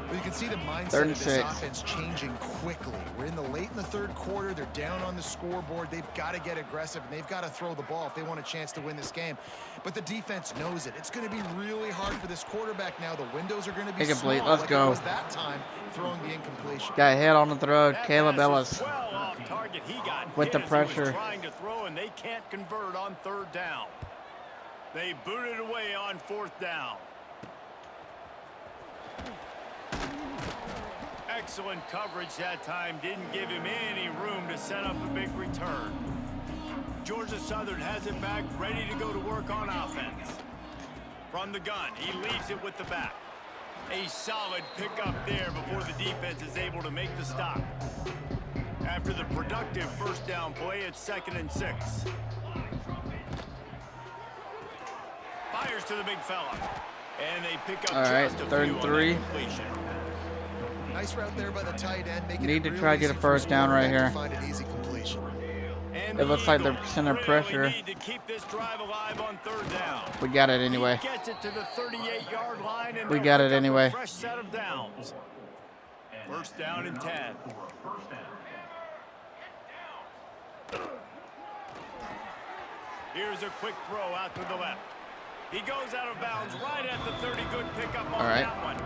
Well, you can see the mindset 3rd and of this 6. offense changing quickly. We're in the late in the third quarter. They're down on the scoreboard. They've got to get aggressive, and they've got to throw the ball if they want a chance to win this game. But the defense knows it. It's going to be really hard for this quarterback now. The windows are going to be Incomplete. small, Let's like go. it was that time, throwing the incompletion. Got hit on the throw. That Caleb pass is Ellis. well off target. He got With the hit as he was pressure. trying to throw, and they can't convert on 3rd down. They booted away on 4th down. Excellent coverage that time. Didn't give him any room to set up a big return. Georgia Southern has it back, ready to go to work on offense. From the gun, he leaves it with the back. A solid pickup there before the defense is able to make the stop. After the productive first down play, it's 2nd and 6. Fires to the big fella. And they pick up All right, just a 3rd few and on 3. that completion. Nice route there by the tight end. Making Need it to try to real get a easy for first his down right quarterback here. to find an easy completion. And It looks like they're Eagles center really pressure. need to keep this drive alive on 3rd down. We got it anyway. He gets it to the 38-yard line, and We they'll got pick it up anyway. a fresh set of downs. First down and 10. Here's a quick throw out to the left. He goes out of bounds right at the 30. Good pickup on that one.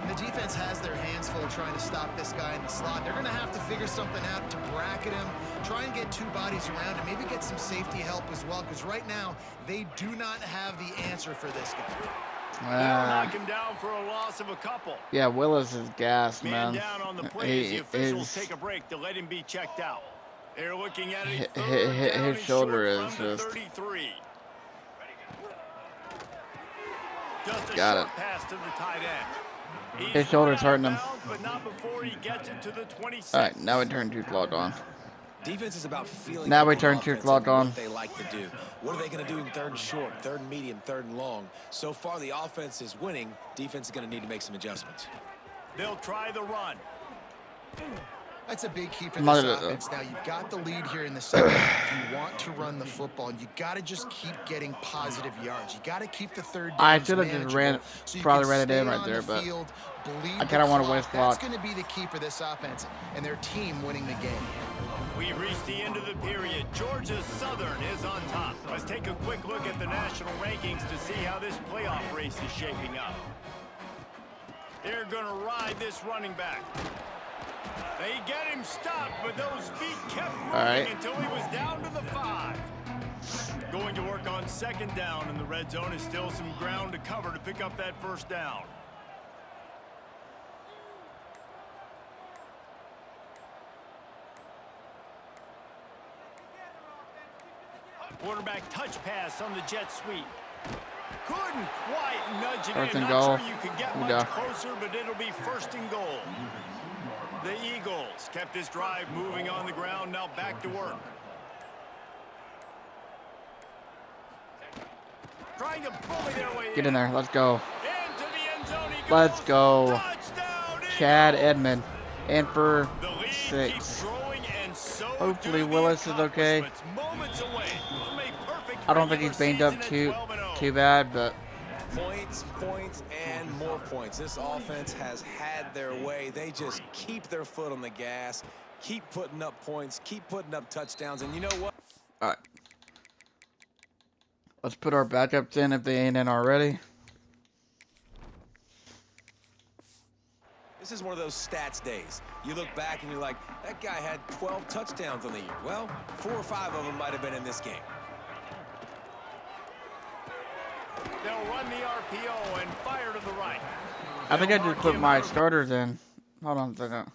The defense has their hands full trying to stop this guy in the slot. They're going to have to figure something out to bracket him, try and get 2 bodies around him, maybe get some safety help as well, because right now they do not have the answer for this guy. They'll knock him down for a loss of a couple. Yeah, Willis is gassed, Man man. down on the play as the officials His, take a break to let him be checked out. They're looking at it. his shoulder is just... 33. Just a Got short it. pass to the tight end. He's His shoulder's run out of hurting him. bounds, but not before he gets it to the 26. All right, now we turn 2 clock on. Defense is about feeling Now out we the turn 2 offense clock and on. what they like to do. What are they going to do in 3rd and short, 3rd and medium, 3rd and long? So far, the offense is winning. Defense is going to need to make some adjustments. They'll try the run. That's a big key for Mother- this offense. Now, you've got the lead here in the second half. You want to run the football. You got to just keep getting positive yards. You got to keep the 3rd down. I should have just probably ran it in right there, but I kind of want to waste That's clock. going to be the key for this offense and their team winning the game. We reached the end of the period. Georgia Southern is on top. Let's take a quick look at the national rankings to see how this playoff race is shaping up. They're going to ride this running back. They get him stopped, but those feet kept moving until he was down to the 5. Going to work on 2nd down, and the red zone is still some ground to cover to pick up that first down. quarterback touch pass on the jet sweep. Couldn't quite nudge it First in. and Not goal. sure you could get Here we much go. closer, but it'll be first and goal. The Eagles kept this drive moving on the ground. Now back to work. Trying to bully their way Get in there. Let's go. Into the end zone he Let's goes. go. Touchdown, Chad Eagles. Edmond. And for The lead keeps 6. growing, and so Hopefully do the Willis is okay. accomplishments. Moments away from a perfect I don't think he's regular banged up season at 12-0. too bad, but Points, points, and more points. This offense has had their way. They just keep their foot on the gas, keep putting up points, keep putting up touchdowns, and you know what? all right. Let's put our backups in if they ain't in already. This is one of those stats days. You look back and you're like, that guy had 12 touchdowns on the year. Well, 4 or 5 of them might have been in this game. They'll run the RPO and fire to the right. I think I They'll just mark put him my out. starters in. Hold on a second.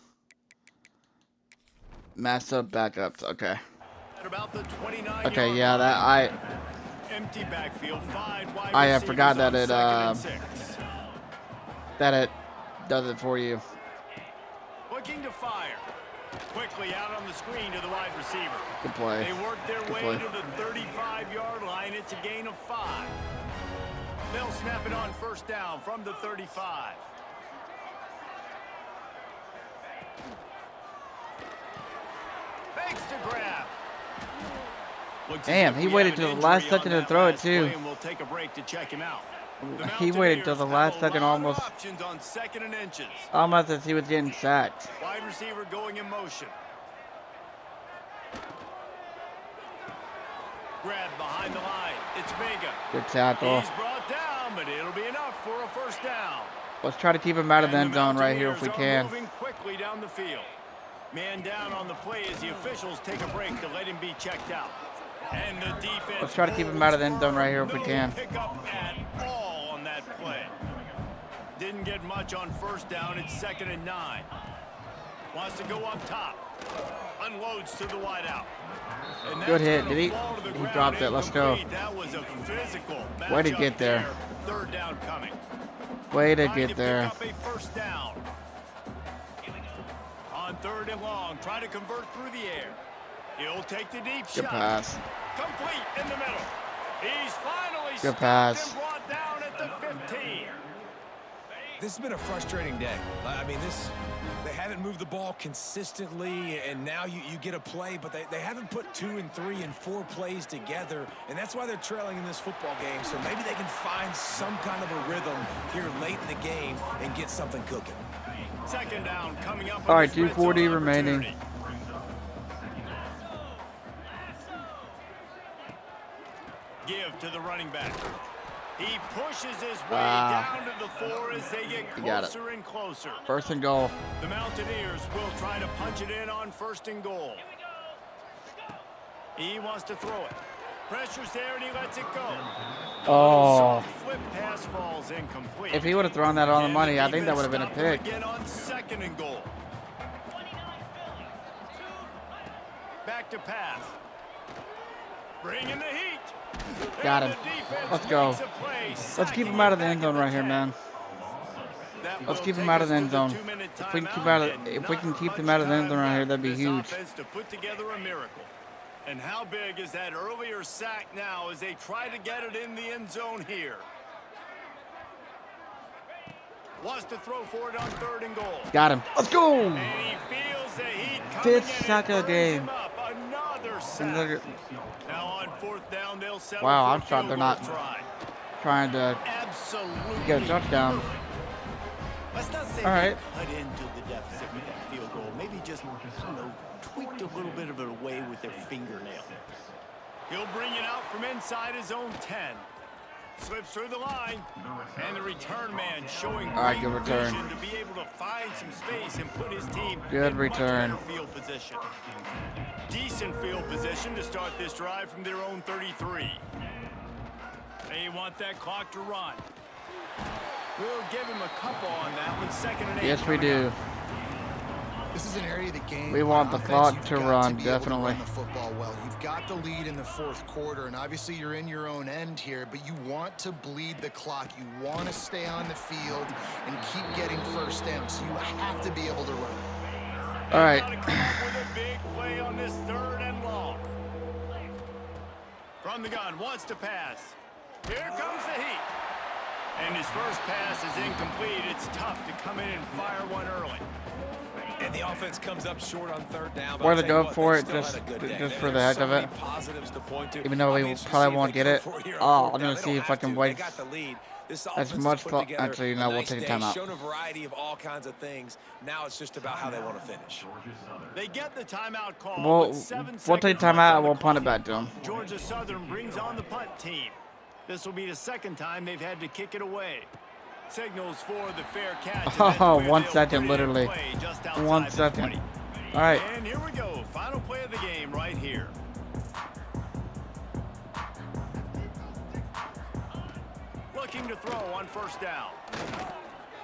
Mass up backups. Okay. At about the 29-yard Okay, yeah, that empty backfield, 5 wide I receivers forgot that on it, 2nd and 6. it does it for you. Looking to fire. Quickly out on the screen to the wide receiver. Good play. They work their Good way play. to the 35-yard line. It's a gain of 5. They'll snap it on first down from the 35. Fakes to grab. Looks as Damn, if he we waited have an till the last injury on second to that throw it last too. play, and we'll take a break to check him out. The He waited till the Mountaineers last have a second lot of almost. options on 2nd and inches. Almost as he was getting sacked. Wide receiver going in motion. Grab behind the line. It's Vega. Good tackle. He's brought down, but it'll be enough for a first down. Let's try to keep him out of the And end zone right here if we Mountaineers are can. moving quickly down the field. Man down on the play as the officials take a break to let him be checked out. And the defense. Let's try to keep him out of the end zone right here if we No can. pickup at all on that play. Didn't get much on first down. It's 2nd and 9. Wants to go up top. Unloads to the wideout. And that's Good hit. gonna Did he? fall to the He ground dropped it. Let's go. incomplete. That was a physical Way to matchup get there. 3rd down coming. Way to Trying get pick there. up a first down. On 3rd and long, try to convert through the air. He'll take the deep Good shot. pass. Complete in the middle. He's finally Good stopped pass. and brought down at the 15. This has been a frustrating day. I mean, they haven't moved the ball consistently, and now you get a play, but they haven't put 2 and 3 and 4 plays together, and that's why they're trailing in this football game. So maybe they can find some kind of a rhythm here late in the game and get something cooking. 2nd down coming up. All on right, this red 2:40 zone remaining. opportunity. Give to the running back. He pushes his way down to the 4 as they get You got it. closer and closer. First and goal. The Mountaineers will try to punch it in on 1st and goal. He wants to throw it. Pressure's there and he lets it go. Oh. Flip pass falls incomplete. If he would have thrown that on the And money, I think that would have been a defense pick. stopped him again on 2nd and goal. Back to pass. Bringing the heat. Got And him. the defense Let's go. makes a play, Let's keep him sacking out of the back end zone in right here, the man. 10. That Let's will keep him take out of us the to end zone. 2-minute If we can timeout, keep out of, and if we can not keep them much out of the end time zone right here, left that'd be for this huge. offense to put together a miracle. And how big is that earlier sack now as they try to get it in the end zone here? Wants to throw for it on 3rd and goal. Got him. Let's go. And he feels the heat coming 5th in sack and of the burns game. him up. Another sack. Another- Now on 4th down, they'll settle Wow, for I'm a shocked field they're goal not try. trying to Absolutely. get a touchdown. Let's not say All right. they cut into the deficit with that field goal. Maybe just, tweaked a little bit of it away with their fingernail. He'll bring it out from inside his own 10. Slips through the line. And the return man showing All right, great good return. vision to be able to find some space and put his team Good in return. much better field position. Decent field position to start this drive from their own 33. They want that clock to run. We'll give him a couple on that one. 2nd and 8. Yes, we coming do. up. This is an area of the game. We want on the offense, clock you've to got run, be able to definitely. run the football well. You've got the lead in the fourth quarter, and obviously you're in your own end here, but you want to bleed the clock. You want to stay on the field and keep getting first down, so you have to be able to run. All right. Gotta come up with a big play on this 3rd and long. From the gun, wants to pass. Here comes the heat. And his first pass is incomplete. It's tough to come in and fire one early. And the offense comes up short on 3rd down. We're going to go for it just for the heck of it. Even though we probably won't get it. Oh, I'm going to see if I can wait. As much clock. Actually, you know, we'll take a timeout. Shown a variety of all kinds of things. Now it's just about how they want to finish. They get the timeout call. We'll take timeout and we'll punt it back to them. Georgia Southern brings on the punt team. This will be the 2nd time they've had to kick it away. Signals for the fair catch. Oh, 1 second, literally. 1 second. All right. And here we go. Final play of the game right here. Looking to throw on 1st down.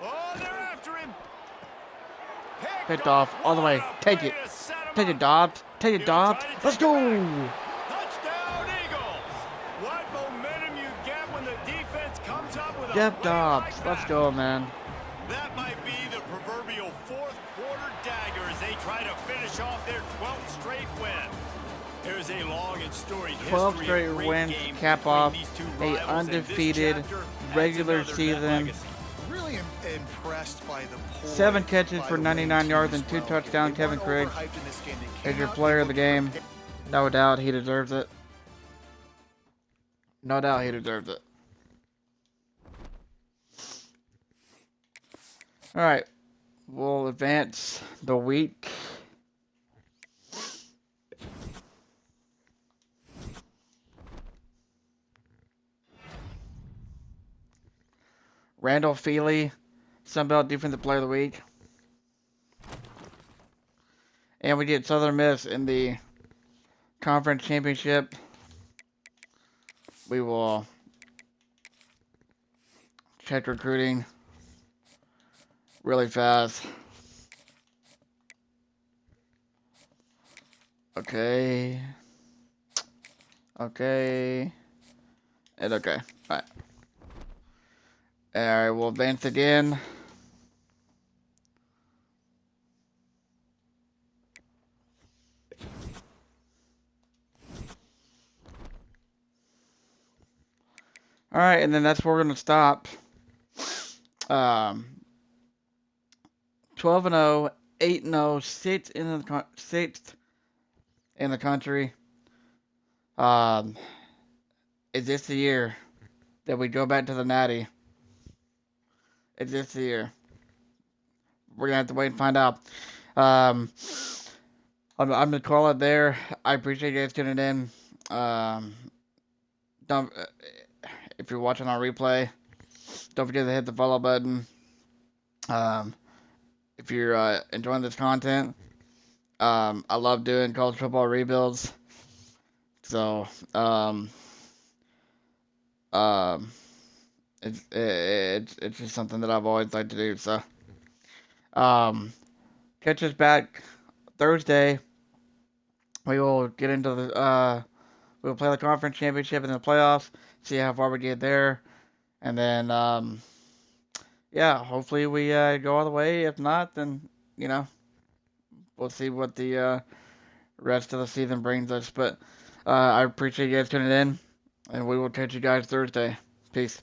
Oh, they're after him. Picked off all the way. Take it. Take it, Dobbs. Take it, Dobbs. Let's go. Touchdown, Eagles. What momentum you get when the defense comes up with a Jeff play Dobbs. like Let's that. go, man. That might be the proverbial 4th quarter dagger as they try to finish off their 12th straight win. There's a long and storied 12 history straight of great wins, games cap between off these two a rivals, and this undefeated chapter adds regular another net season. legacy. Really impressed by the poise 7 catches by for the 99 Wayne yards team and as 2 well. touchdowns. They Kevin weren't Craig overhyped in this game. They is came your out player of with the a game. No doubt he deserves it. No doubt he deserves it. All right. We'll advance the week. Randall Feely, Sunbelt Defensive Player of the Week. And we get Southern Miss in the conference championship. We will check recruiting really fast. Okay. Okay. And okay. Alright. Alright, we'll advance again. Alright, and then that's where we're going to stop. 12-0, 8-0, sixth in the country. Is this the year that we go back to the Natty? Is this the year? We're gonna have to wait and find out. I'm gonna call it there. I appreciate you guys tuning in. Don't if you're watching on replay, don't forget to hit the follow button. If you're enjoying this content, I love doing college football rebuilds. So it's just something that I've always liked to do. So catch us back Thursday. We will get into the we'll play the conference championship and the playoffs. See how far we get there, and then yeah, hopefully we go all the way. If not, then we'll see what the rest of the season brings us. But I appreciate you guys tuning in, and we will catch you guys Thursday. Peace.